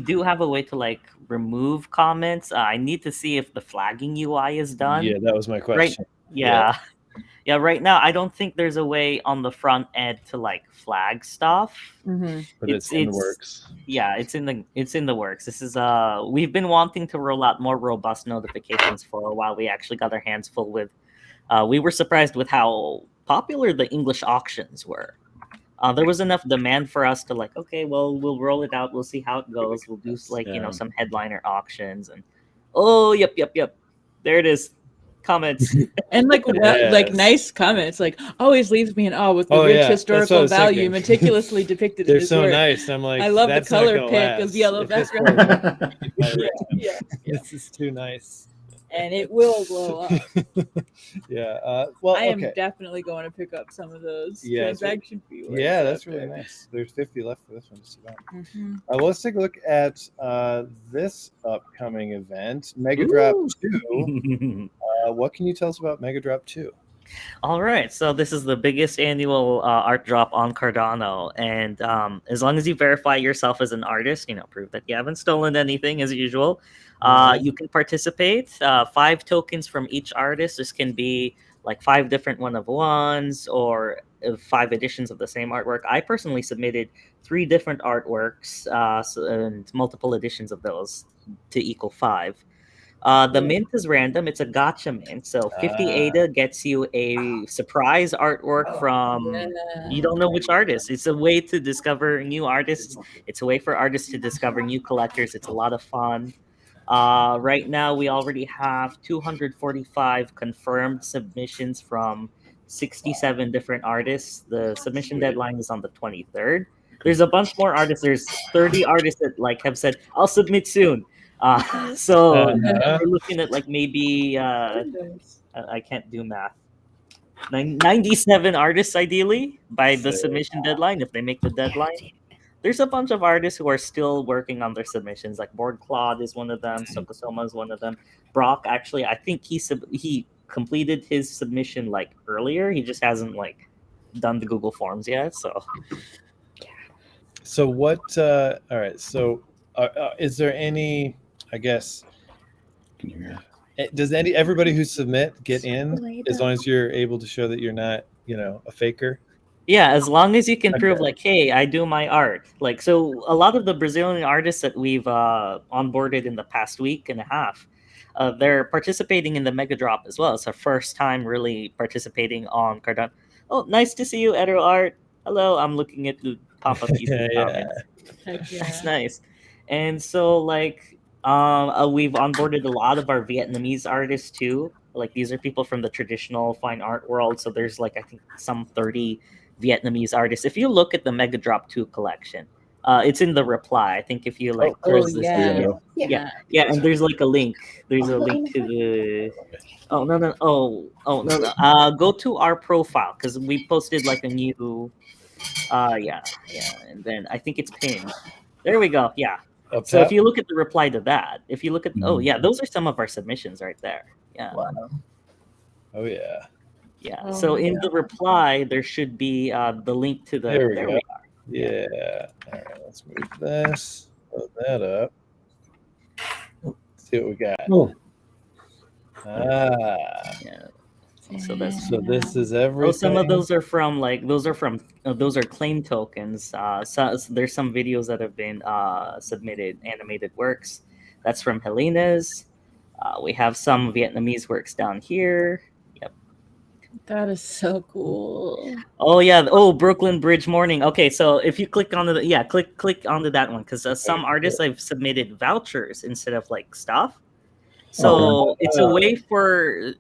do have a way to like remove comments. I need to see if the flagging UI is done. Yeah, that was my Right. question. Yeah. Yeah, right now I don't think there's a way on the front end to like flag stuff. Mhm. But it's in the works. Yeah, it's in the works. This is we've been wanting to roll out more robust notifications for a while. We actually got our hands full with we were surprised with how popular the English auctions were. There was enough demand for us to like, okay, well, we'll roll it out. We'll see how it goes. We'll do like, some headliner auctions and yep. There it is. Comments. And like like nice comments, like always leaves me in awe with the rich historical value meticulously depicted in They're this so work. nice. I'm like, I love the that's not color gonna pick of last yellow if this background. yeah. This is too nice. And it will blow up. Yeah. Well, I am okay. definitely going to pick up some of those Yeah, transaction fee works Yeah, out that's really there. nice. There's 50 left for this one. Just about. Mhm. Well, let's take a look at this upcoming event, Mega Drop 2. What can you tell us about Mega Drop 2? All right, so this is the biggest annual art drop on Cardano, and as long as you verify yourself as an artist, prove that you haven't stolen anything as usual, you can participate. 5 tokens from each artist. This can be like 5 different one-of-ones or 5 editions of the same artwork. I personally submitted 3 different artworks and multiple editions of those to equal 5. The mint is random. It's a gotcha mint. So 50 ADA gets you a surprise artwork from you don't know which artist. It's a way to discover new artists. It's a way for artists to discover new collectors. It's a lot of fun. Right now, we already have 245 confirmed submissions from 67 different artists. The submission deadline is on the 23rd. There's a bunch more artists. There's 30 artists that have said, I'll submit soon. So we're looking at maybe I can't do math. 97 artists ideally by the submission deadline if they make the deadline. There's a bunch of artists who are still working on their submissions. Like Board Claude is one of them. Sokosoma is one of them. Brock actually, I think he completed his submission earlier. He just hasn't done the Google Forms yet. So what? All right. So is there any? I guess. Does everybody who submit get in as long as you're able to show that you're not, a faker? Yeah, as long as you can prove hey, I do my art. So a lot of the Brazilian artists that we've onboarded in the past week and a half, they're participating in the Mega Drop as well. It's our first time really participating on Cardano. Oh, nice to see you, Edo Art. Hello, I'm looking at the pop-up comments. That's nice. And so we've onboarded a lot of our Vietnamese artists too. These are people from the traditional fine art world. So there's I think some 30 Vietnamese artists. If you look at the Mega Drop 2 collection, it's in the reply. I think if you close this video. Yeah, and there's a link. There's a link to the no. Go to our profile because we posted a new and then I think it's pinned. There we go. Yeah. So if you look at the reply to that, if you look at those are some of our submissions right there. Yeah. Wow. Oh yeah. Yeah. So in the reply, there should be the link to the. There we go. are. Yeah. All right. Let's move this. Load that up. Let's see what we got. Oh. Yeah. So this is everything. Some of those are from those are claim tokens. So there's some videos that have been submitted, animated works. That's from Helena's. We have some Vietnamese works down here. Yep. That is so cool. Oh yeah. Oh, Brooklyn Bridge Morning. Okay, so if you click onto click onto that one because some artists I've submitted vouchers instead of stuff. So it's a way for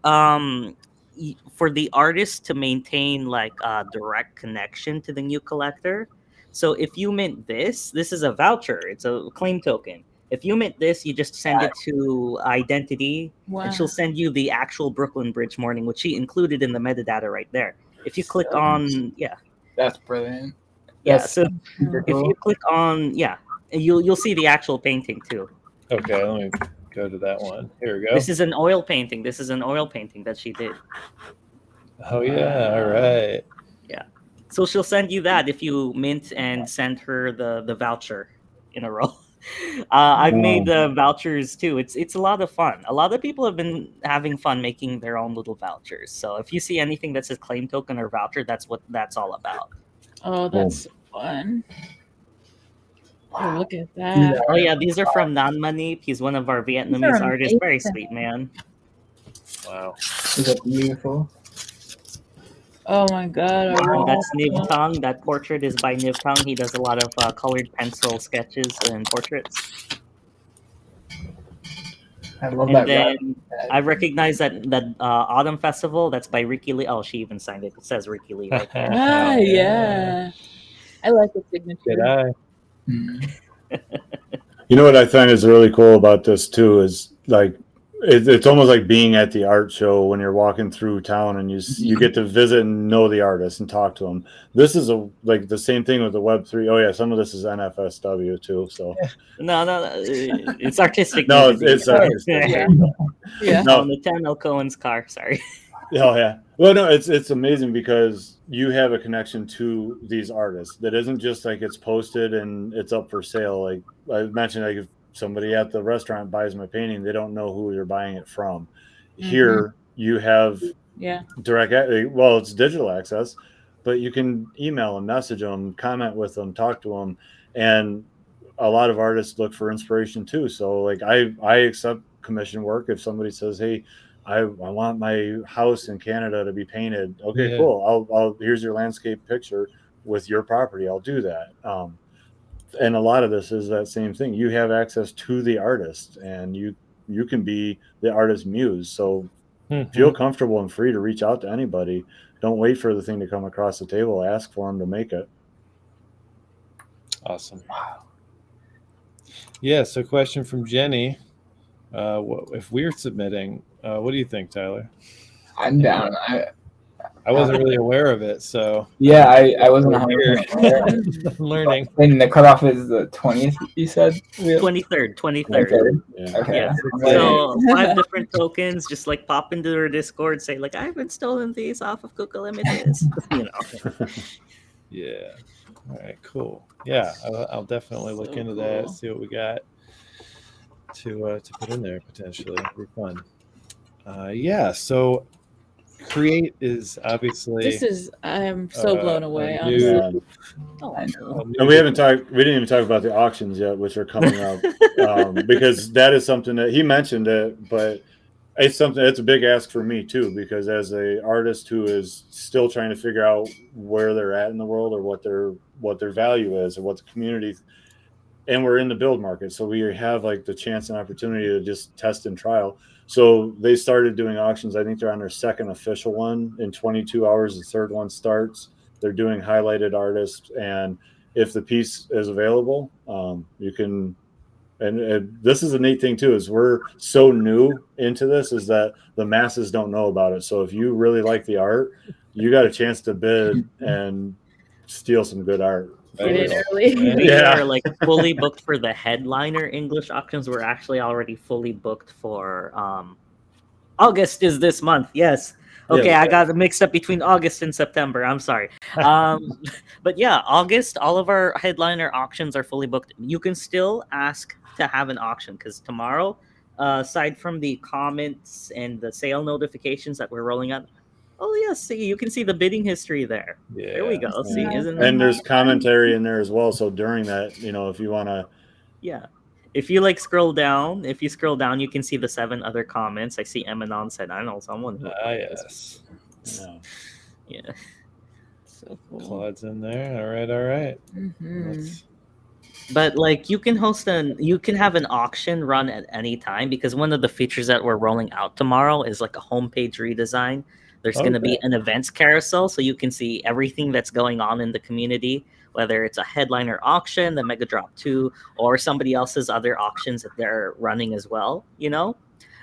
the artist to maintain a direct connection to the new collector. So if you mint this is a voucher. It's a claim token. If you mint this, you just send it to Identity, Wow. and she'll send you the actual Brooklyn Bridge morning, which she included in the metadata right there. If you click on, That's brilliant. yeah. That's So super if cool. you click on, you'll see the actual painting too. Okay, let me go to that one. Here we go. This is an oil painting. This is an oil painting that she did. Oh yeah, all right. So she'll send you that if you mint and send her the voucher in a row. I've made vouchers too. It's a lot of fun. A lot of people have been having fun making their own little vouchers. So if you see anything that says claim token or voucher, that's what that's all about. Oh, that's fun. Oh, look at that. Oh yeah, these are from Nan Manip. He's one of our Vietnamese are artists. Very amazing. sweet man. Wow. These are beautiful. Oh my god. I And love that's Niv that. Tong. That portrait is by Niv Tong. He does a lot of colored pencil sketches and portraits. I love And that. then I recognize that Autumn Festival. That's by Ricky Lee. Oh, she even signed it. It says Ricky Lee right there. Ah, yeah. I like the signature. Good eye. Mhm. You know what I find is really cool about this too is like it's almost like being at the art show when you're walking through town and you get to visit and know the artist and talk to them. This is like the same thing with the Web3. Oh yeah, some of this is NFSW too. So No, it's artistic. no, music. it's artistic. Yeah. Yeah. No, Nathaniel Cohen's car. Sorry. Oh yeah. Well, no, it's amazing because you have a connection to these artists that isn't just like it's posted and it's up for sale. Like I mentioned, like if somebody at the restaurant buys my painting, they don't know who you're buying it from. Here you have Yeah. direct. Well, it's digital access, but you can email them, message them, comment with them, talk to them, and a lot of artists look for inspiration too. So like I accept commission work if somebody says, hey, I want my house in Canada to be painted. Okay, Yeah. cool. I'll here's your landscape picture with your property. I'll do that. And a lot of this is that same thing. You have access to the artist, and you can be the artist's muse. So feel comfortable and free to reach out to anybody. Don't wait for the thing to come across the table. Ask for them to make it. Awesome. Wow. Yeah. So, question from Jenny: if we're submitting, what do you think, Tyler? I'm down. I wasn't really aware of it, so Yeah, I wasn't 100% aware. I'm learning. And the cutoff is the 20th, you said? 23rd. 23rd. Yeah. Okay. Yeah. So 5 different tokens. Just like pop into their Discord, say like I've been stolen these off of Coca Limited. You know. Yeah. All right. Cool. Yeah, I'll definitely look So into that. cool. See what we got to put in there potentially. It'll be fun. Yeah. So, Kreate is obviously. This is I'm so blown away, a honestly. new- Oh, I know. a new- And we didn't even talk about the auctions yet, which are coming up, because that is something that he mentioned it, but it's a big ask for me too, because as a artist who is still trying to figure out where they're at in the world or what their value is or what the community, and we're in the build market, so we have like the chance and opportunity to just test and trial. So they started doing auctions. I think they're on their second official one in 22 hours. The third one starts. They're doing highlighted artists, and if the piece is available, you can. And this is a neat thing too, is we're so new into this, is that the masses don't know about it. So if you really like the art, you got a chance to bid and steal some good art. Get it early. We Yeah. are like fully booked for the headliner English auctions. We're actually already fully booked for August is this month. Yes. Okay, Yeah. I got it mixed up between August and September. I'm sorry. But yeah, August, all of our headliner auctions are fully booked. You can still ask to have an auction because tomorrow, aside from the comments and the sale notifications that we're rolling out, oh yes, see, you can see the bidding history there. Yeah. There we go. See, Yeah. isn't that And there's commentary in there as well. So during that, if you want to, yeah. If you like scroll down, you can see the 7 other comments. I see Emanon said, I know someone who Yes. yeah. So cool. Claude's in there. All right. Mhm. Let's- But like you can have an auction run at any time, because one of the features that we're rolling out tomorrow is like a homepage redesign. There's going to be an events carousel, so you can see everything that's going on in the community. whether it's a headliner auction, the Mega Drop 2, or somebody else's other auctions that they're running as well.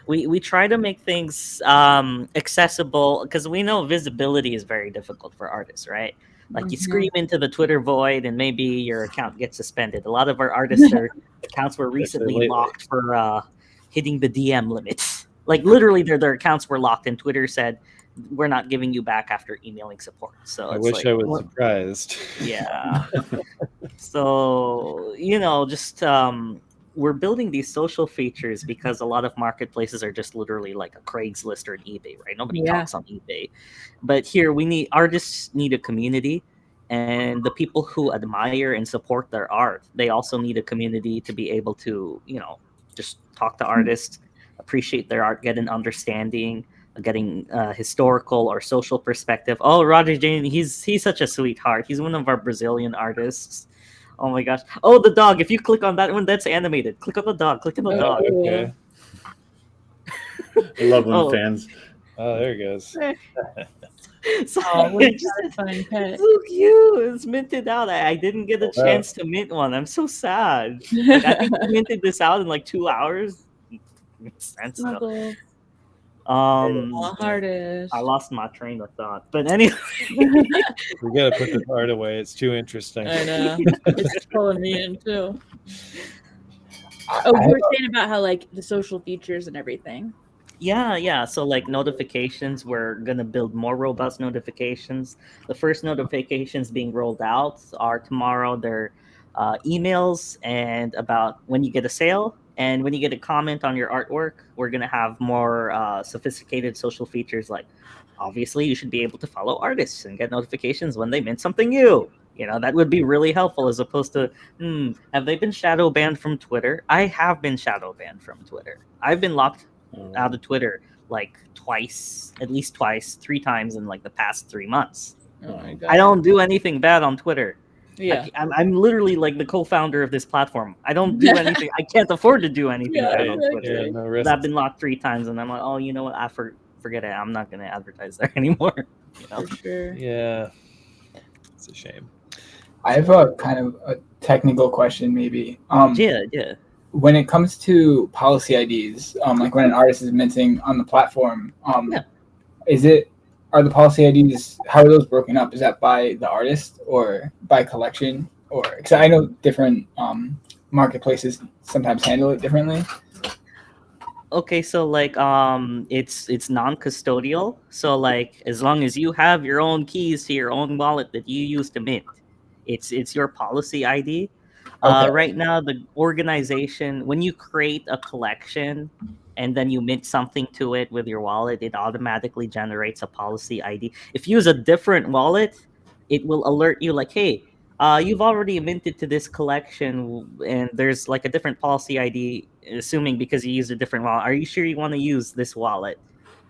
We try to make things accessible, because we know visibility is very difficult for artists, right? Like you scream into the Twitter void and maybe your account gets suspended. A lot of our artists, their accounts were recently locked for hitting the DM limits. Like literally their accounts were locked and Twitter said, we're not giving you back after emailing support. So I wish I was surprised. Yeah. So, just we're building these social features because a lot of marketplaces are just literally like a Craigslist or an eBay, right? Nobody talks on eBay. But here artists need a community, and the people who admire and support their art, they also need a community to be able to, just talk to artists, appreciate their art, get an understanding, getting historical or social perspective. Oh, Roger Jane, he's such a sweetheart. He's one of our Brazilian artists. Oh my gosh. Oh, the dog. If you click on that one, that's animated. Click on the dog. Click on the dog. Okay. I love when fans. Oh, there he goes. So, It's just a fun pet. so cute. It's minted out. I didn't get a chance to mint one. I'm so sad. Like, I think we minted this out in like 2 hours. Makes sense though. Artist. I lost my train of thought. But anyway. We gotta put this art away. It's too interesting. I know. It's pulling me in too. Oh, you were saying about how like the social features and everything. Yeah. So like notifications, we're gonna build more robust notifications. The first notifications being rolled out are tomorrow. They're emails and about when you get a sale and when you get a comment on your artwork. We're gonna have more sophisticated social features, like obviously you should be able to follow artists and get notifications when they mint something new. That would be really helpful, as opposed to, have they been shadow banned from Twitter? I have been shadow banned from Twitter. I've been locked out of Twitter like at least twice, 3 times in like the past 3 months. Oh my God. I don't do anything bad on Twitter. Yeah. I'm literally like the co-founder of this platform. I don't do anything. I can't afford to do anything bad on Twitter. Yeah, no But risk. I've been locked 3 times, and I'm like, oh, you know what? I forget it. I'm not going to advertise there anymore. For sure. Yeah, it's a shame. I have a kind of a technical question, maybe. Yeah. When it comes to policy IDs, like when an artist is minting on the platform, are the policy IDs, how are those broken up? Is that by the artist or by collection? Or because I know different marketplaces sometimes handle it differently. Okay, so like it's non-custodial. So like as long as you have your own keys to your own wallet that you use to mint, it's your policy ID. Okay. Right now, the organization, when you create a collection and then you mint something to it with your wallet, it automatically generates a policy ID. If you use a different wallet, it will alert you like, hey, you've already minted to this collection and there's like a different policy ID, assuming because you used a different wallet. Are you sure you want to use this wallet?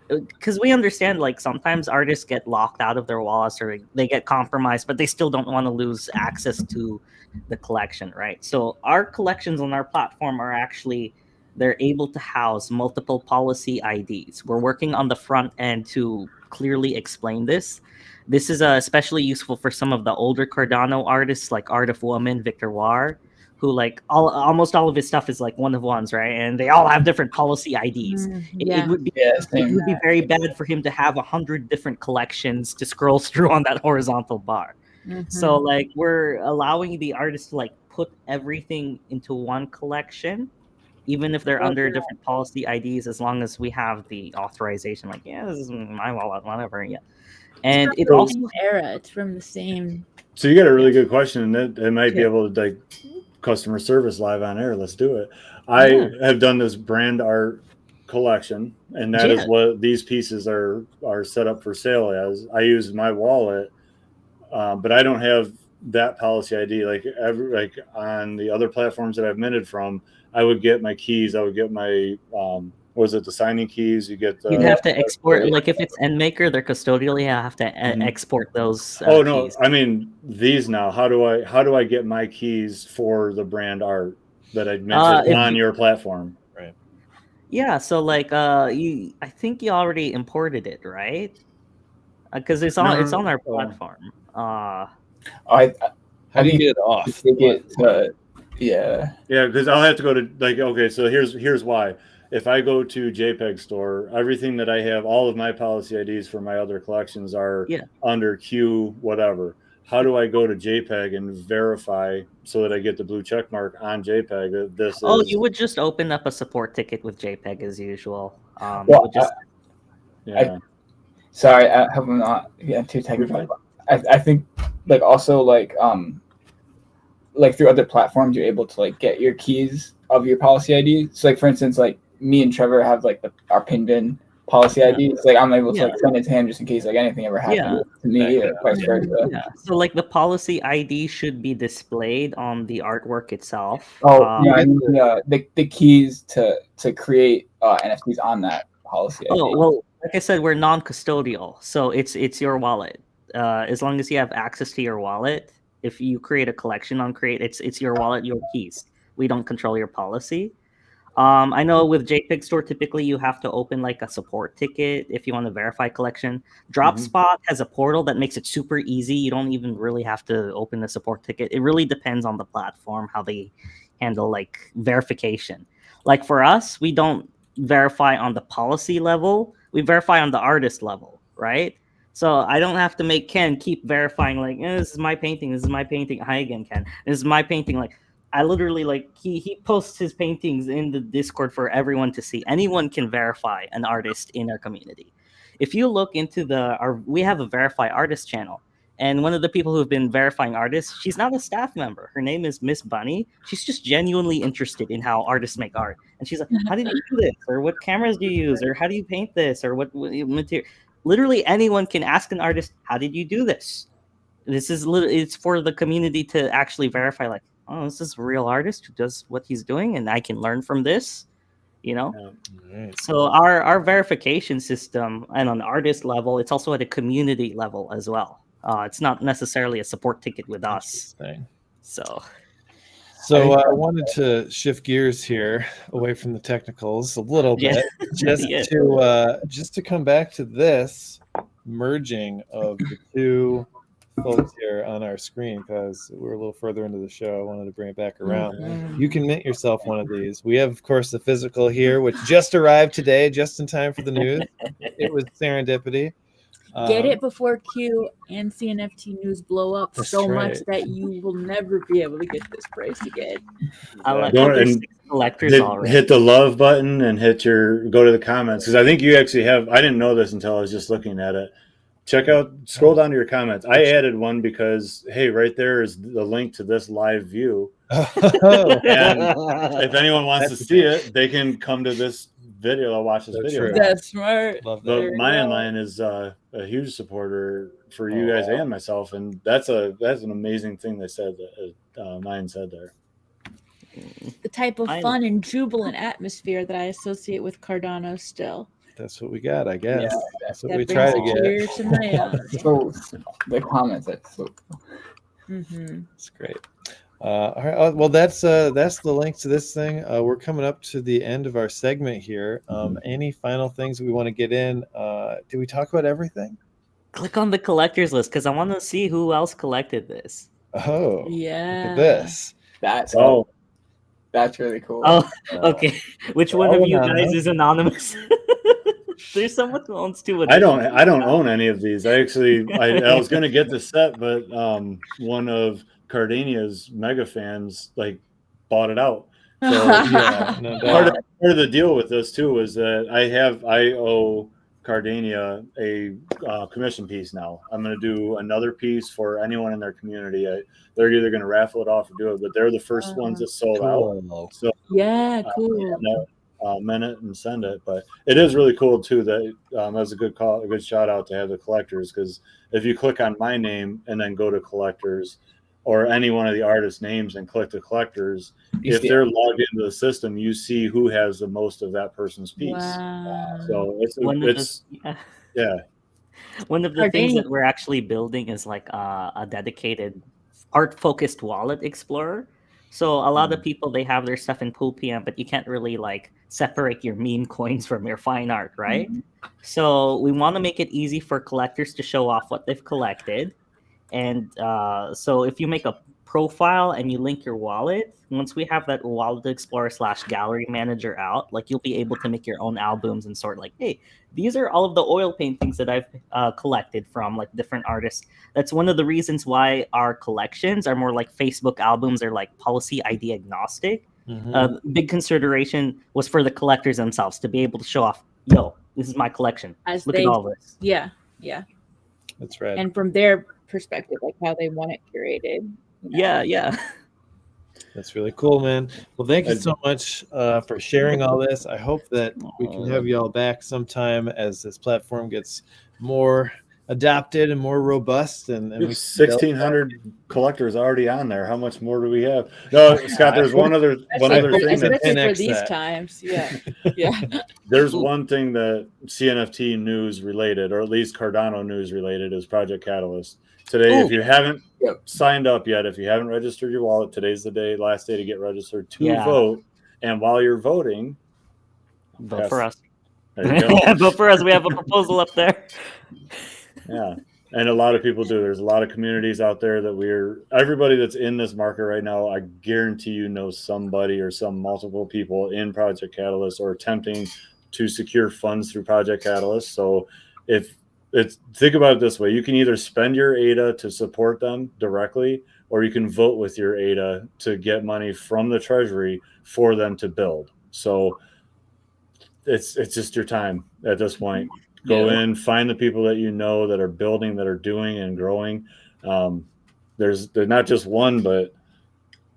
Because we understand like sometimes artists get locked out of their wallets or they get compromised, but they still don't want to lose access to the collection, right? So our collections on our platform are actually, they're able to house multiple policy IDs. We're working on the front end to clearly explain this. This is especially useful for some of the older Cardano artists like Art of Woman, Victor War, who like almost all of his stuff is like one of ones, right? And they all have different policy IDs. It would be very bad for him to have 100 different collections to scroll through on that horizontal bar. So like we're allowing the artists to like put everything into one collection, even if they're under different policy IDs, as long as we have the authorization. Like, yeah, this is my wallet, whatever. Yeah, and it also era. It's from the same. So you got a really good question, and it might be able to like customer service live on air. Let's do it. I have done this brand art collection, and that is what these pieces are set up for sale as. I use my wallet, but I don't have that policy ID. Like on the other platforms that I've minted from, I would get my keys. I would get my the signing keys? You'd have to export. Like if it's EndMaker, they're custodial. You have to export those. No, keys. I mean these now. How do I get my keys for the brand art that I minted on your platform? Right. Yeah. So like I think you already imported it, right? Because it's on our platform. How How do you think get it off? Take it to, yeah. Yeah, because I'll have to go to like, okay, so here's why. If I go to JPEG store, everything that I have, all of my policy IDs for my other collections are Yeah. under Q whatever. How do I go to JPEG and verify so that I get the blue check mark on JPEG that this Oh, is? you would just open up a support ticket with JPEG as usual. You Well, would just Yeah. Sorry, I hope I'm not getting too technical. I think like also like through other platforms you're able to like get your keys of your policy ID. So like for instance, like me and Trevor have like our PinBin policy ID. So like I'm able to like send it to him just in case like anything ever happened to me or vice versa. Yeah. So like the policy ID should be displayed on the artwork itself. Oh yeah, I mean, the keys to create NFTs on that policy ID. Oh well, like I said, we're non-custodial, so it's your wallet. As long as you have access to your wallet, if you create a collection on Create, it's your wallet, your keys. We don't control your policy. I know with JPEG Store, typically you have to open like a support ticket if you want to verify collection. DropSpot has a portal that makes it super easy. You don't even really have to open the support ticket. It really depends on the platform, how they handle like verification. Like for us, we don't verify on the policy level. We verify on the artist level, right? So I don't have to make Ken keep verifying like, this is my painting. This is my painting. Hi again, Ken. This is my painting. Like, I literally like he posts his paintings in the Discord for everyone to see. Anyone can verify an artist in our community. If you look into we have a verify artist channel, and one of the people who have been verifying artists, she's not a staff member. Her name is Miss Bunny. She's just genuinely interested in how artists make art, and she's like, "How did you do this? Or what cameras do you use? Or how do you paint this? Or what material?" Literally anyone can ask an artist, "How did you do this?" This is it's for the community to actually verify, like, oh, this is a real artist who does what he's doing, and I can learn from this, you know? Right. So our verification system, and on the artist level, it's also at a community level as well. It's not necessarily a support ticket with us. So I wanted to shift gears here away from the technicals a little bit, just to come back to this merging of the two folks here on our screen, because we're a little further into the show. I wanted to bring it back around. You can mint yourself one of these. We have, of course, the physical here, which just arrived today, just in time for the news. It was serendipity. Get it before Q and CNFT news blow up so much that you will never be able to get this price again. I like collectors already. Hit the love button and go to the comments, because I think you actually have. I didn't know this until I was just looking at it. Scroll down to your comments. I added one because, hey, right there is the link to this live view. And if anyone wants to see it, they can come to this video or watch this video. That's smart. Love that. But Line is a huge supporter for you guys and myself, and that's an amazing thing they said that Mayan said there. The type of fun and jubilant atmosphere that I associate with Cardano still. That's what we got, I guess. Yeah, that's what we try to get. So the comments, that's so cool. It's great. All right. Well, that's the link to this thing. We're coming up to the end of our segment here. Any final things we want to get in? Did we talk about everything? Click on the collectors list, because I want to see who else collected this. Oh, yeah. Look at this. That's really cool. Oh, okay. Which one of you guys is anonymous? There's someone who owns two. I don't own any of these. I was going to get the set, but one of Cardania's mega fans bought it out. So part of the deal with this too was that I owe Cardania a commission piece now. I'm going to do another piece for anyone in their community. They're either going to raffle it off or do it, but they're the first ones that sold out. So cool. Minute and send it. But it is really cool too that that's a good shout out to have the collectors, because if you click on my name and then go to collectors, or any one of the artist names and click the collectech, if they're logged into the system, you see who has the most of that person's piece. Wow. So it's One of the things that we're actually building is like a dedicated art-focused wallet explorer. So a lot of people, they have their stuff in Pool PM, but you can't really separate your meme coins from your fine art, right? So we want to make it easy for collectors to show off what they've collected. And so if you make a profile and you link your wallet, once we have that wallet explorer / gallery manager out, like you'll be able to make your own albums and sort like, hey, these are all of the oil paintings that I've collected from like different artists. That's one of the reasons why our collections are more like Facebook albums or like policy ID agnostic. Big consideration was for the collectors themselves to be able to show off, yo, this is my collection. Look at all this. Yeah. That's right. And from their perspective, like how they want it curated. Yeah. That's really cool, man. Well, thank you so much for sharing all this. I hope that we can have you all back sometime as this platform gets more adapted and more robust. And 1,600 collectors already on there. How much more do we have? No, Scott, there's one other thing especially for these times. Yeah. There's one thing that CNFT news related, or at least Cardano news related, is Project Catalyst. Today, if you haven't signed up yet, if you haven't registered your wallet, today's the last day to get registered to vote. And while you're voting, vote for us. There you go. Vote for us. We have a proposal up there. Yeah. And a lot of people do. There's a lot of communities out there that everybody that's in this market right now, I guarantee you know somebody or some multiple people in Project Catalyst or attempting to secure funds through Project Catalyst. So think about it this way. You can either spend your ADA to support them directly, or you can vote with your ADA to get money from the treasury for them to build. So it's just your time at this point. Go in, find the people that you know that are building, that are doing and growing. There's not just one, but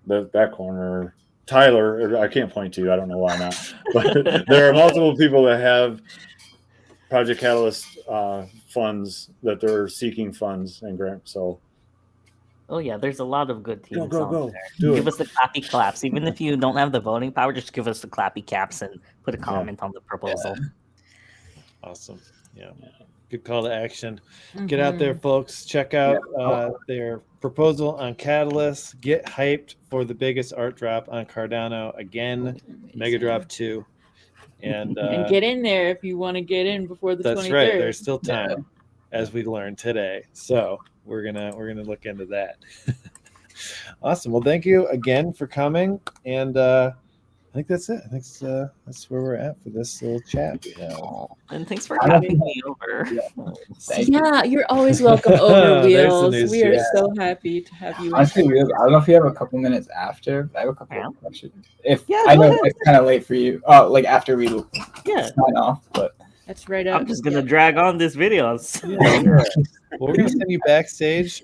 that corner, Tyler, I can't point to you. I don't know why not. But there are multiple people that have Project Catalyst funds that they're seeking funds and grants. So, there's a lot of good teams go. out there. Give us the clappy claps. Even if you don't have the voting power, just give us the clappy caps and put a comment on the proposal. Awesome. Yeah. Good call to action. Get out there, folks. Check out their proposal on Catalyst. Get hyped for the biggest art drop on Cardano again, Mega Drop 2. And get in there if you want to get in before the 23rd. That's right. There's still time, as we learned today. So we're gonna look into that. Awesome. Well, thank you again for coming. And I think that's it. I think that's where we're at for this little chat. And thanks for having me over. You're always welcome over, Wheels. We are so happy to have you. Honestly, Wheels, I don't know if you have a couple minutes after. I have a couple of questions. I know it's kind of late for you. Oh, like after we sign off, but that's right up. I'm just gonna drag on this video. Well, we're gonna send you backstage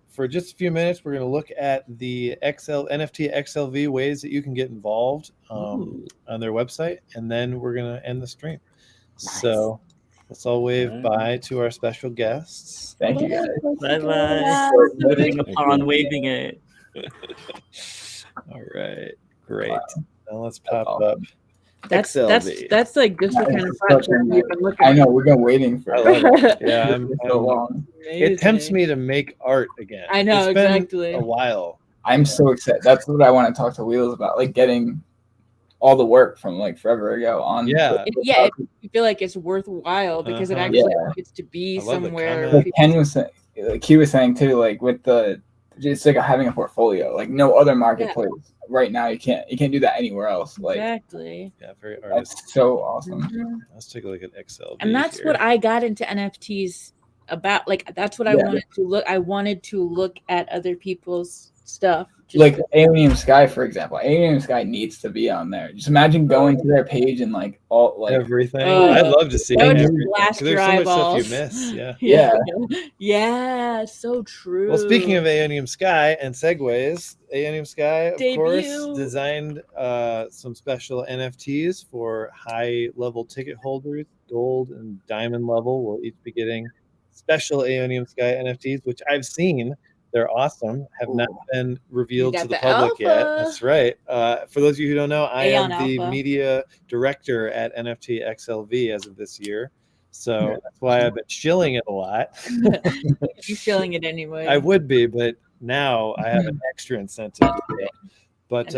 for just a few minutes. We're gonna look at the NFT XLV ways that you can get involved on their website, and then we're gonna end the stream. Nice. So let's all wave bye to our special guests. Thank you, guys. Bye. Upon waving it. All right, great. Now let's pop up. That's like just the kind of project we've been looking at. I know, we've been waiting for it. Yeah, so long. It tempts me to make art again. I know, it's been exactly. a while. I'm so excited. That's what I want to talk to Wheels about, like getting all the work from like forever ago on. I feel like it's worthwhile because it actually gets to be somewhere. Like Ken was saying, like he was saying too, like with it's like having a portfolio. Like no other marketplace right now. You can't do that anywhere else. Like exactly. Yeah, very artistic. That's so awesome. Let's take a look at XLV. And that's what I got into NFTs about. Like that's what I wanted to look. I wanted to look at other people's stuff. Like Alien Sky, for example. Alien Sky needs to be on there. Just imagine going to their page and like all like everything. I'd love to see everything. Blast your there's so eyeballs. much stuff you miss. Yeah, so true. Well, speaking of Aeonium Sky and segues, Aeonium Sky, of course, designed some special NFTs for high-level ticket holders. Gold and diamond level will each be getting special Aeonium Sky NFTs, which I've seen. They're awesome. Have not been revealed to the public yet. That's right. For those of you who don't know, I am the media director at NFT XLV as of this year. So that's why I've been shilling it a lot. You're shilling it anyway. I would be, but now I have an extra incentive to do it. But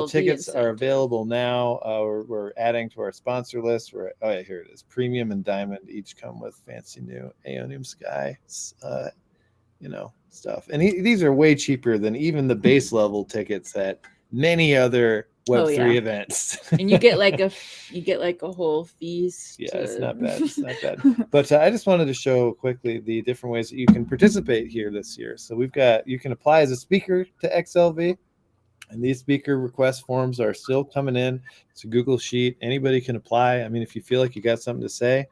tickets are available now. We're adding to our sponsor list. Here it is. Premium and Diamond each come with fancy new Aeonium Sky stuff. And these are way cheaper than even the base level tickets at many other Web3 events. And you get like a whole feast. Yeah, it's not bad. It's not bad. But I just wanted to show quickly the different ways that you can participate here this year. So you can apply as a speaker to XLV, and these speaker request forms are still coming in. It's a Google Sheet. Anybody can apply. I mean, if you feel like you got something to say,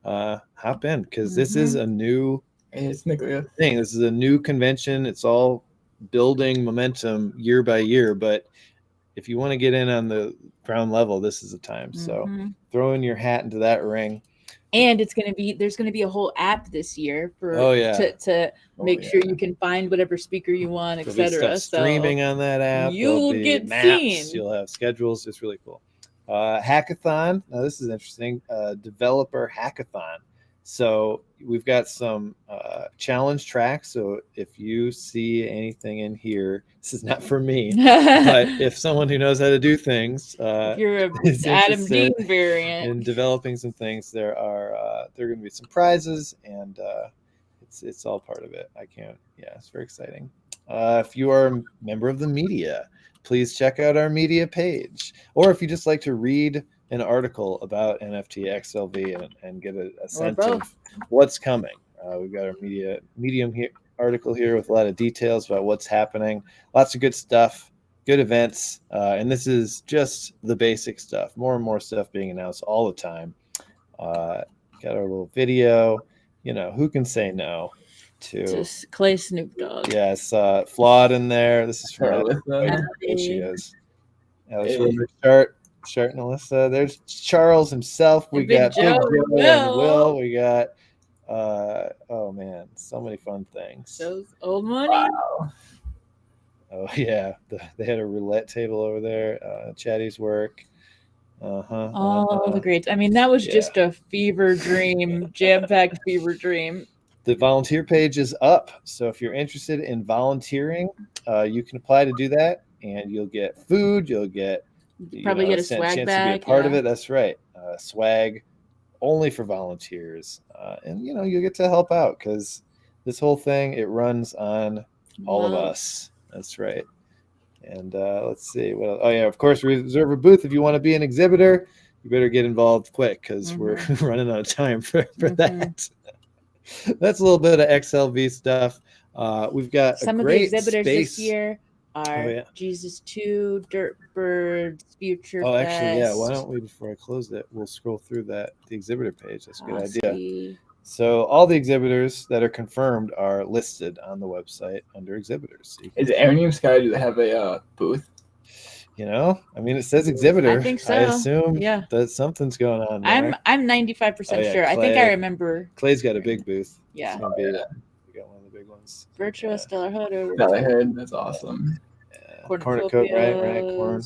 hop in, because this is a new thing. This is a new convention. It's all building momentum year by year, but if you want to get in on the ground level, this is the time. So throw in your hat into that ring. And there's going to be a whole app this year for to make sure you can find whatever speaker you want, etc. So streaming on that app. You'll get maps, seen. You'll have schedules. It's really cool. Hackathon. Now this is interesting. Developer hackathon. So we've got some challenge tracks. So if you see anything in here, this is not for me, but if someone who knows how to do things, if you're a Adam Dean variant in developing some things, there are going to be some prizes, and it's all part of it. It's very exciting. If you are a member of the media, please check out our media page, or if you just like to read an article about NFT XLV and get a sense of what's coming. We've got our Medium here, article here with a lot of details about what's happening. Lots of good stuff, good events, and this is just the basic stuff. More and more stuff being announced all the time. Got our little video. Who can say no to just Clay Snoop Dogg? Yes, Flawed in there. This is from there she is. Alex Chart and Alyssa. There's Charles himself. We got Big Joe and Will. We got oh man, so many fun things. Those old money. Wow. Oh yeah, they had a roulette table over there. Chatty's work. All the greats. I mean, that was just a fever dream, jam-packed fever dream. The volunteer page is up, so if you're interested in volunteering, you can apply to do that, and you'll get food. You'll get probably get a swag chance bag. To be a part of it. That's right. Swag only for volunteers, and you'll get to help out, because this whole thing, it runs on all of us. That's right. And let's see. Well, oh yeah, of course, reserve a booth if you want to be an exhibitor. You better get involved quick, because we're running out of time for that. That's a little bit of XLV stuff. We've got some a of the great exhibitors space. This year are Jesus 2, Dirt Birds, Future Oh, Fest. actually, yeah. Why don't we, before I close it, we'll scroll through the exhibitor page. That's a good idea. So all the exhibitors that are confirmed are listed on the website under exhibitors. So Is Airnium Sky, do they have a booth? I mean, it says exhibitor. I think so. I assume that something's going on there. I'm 95% sure. I think I remember. Clay's got a big booth. Yeah. We got one of the big ones. Virtua Stellar Hood. Stellar Hood, that's awesome. Cornucopia, right? Corn.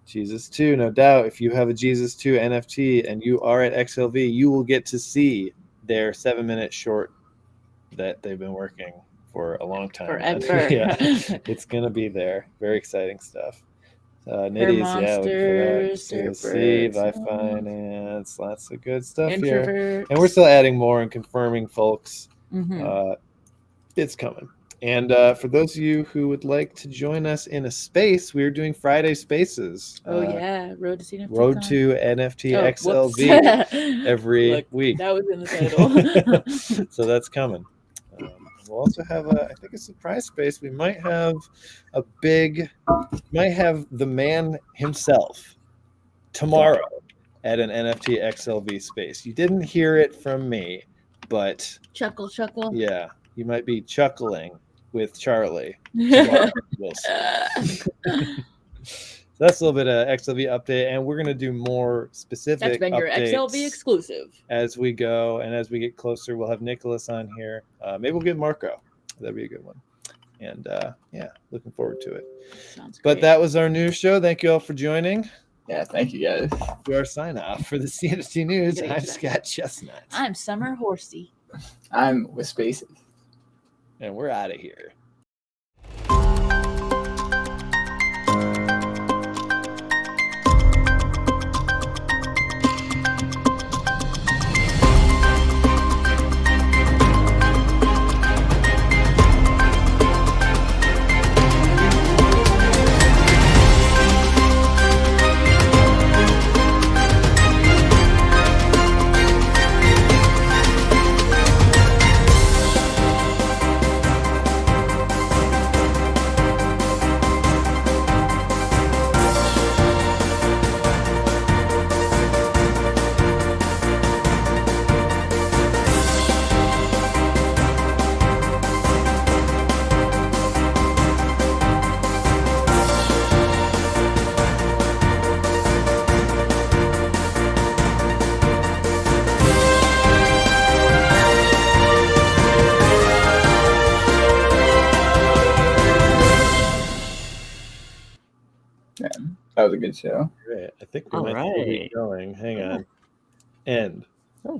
Jesus 2, no doubt. If you have a Jesus 2 NFT and you are at XLV, you will get to see their 7-minute short that they've been working for a long time. Forever. Yeah, it's gonna be there. Very exciting stuff. Nitties, CNFT, Vi Finance, lots of good stuff here. And we're still adding more and confirming folks. It's coming. And for those of you who would like to join us in a space, we're doing Friday Spaces. Oh yeah, Road to NFT. Road to NFT XLV every week. That was in the title. So that's coming. We'll also have I think a surprise space. We might have the man himself tomorrow at an NFT XLV space. You didn't hear it from me, but chuckle. Yeah, you might be chuckling with Charlie tomorrow. So that's a little bit of XLV update, and we're going to do more specific That's been your updates XLV exclusive. As we go, and as we get closer, we'll have Nicholas on here. Maybe we'll get Marco. That'd be a good one. And looking forward to it. Sounds great. But that was our news show. Thank you all for joining. Yeah, thank you guys. To our sign off for the CNFT News. I'm Scott Chestnut. I'm Summer Horsey. I'm with Spaces. And we're out of here. That was a good show. Great. I think we All might still be right. going. Hang Yeah. on. End.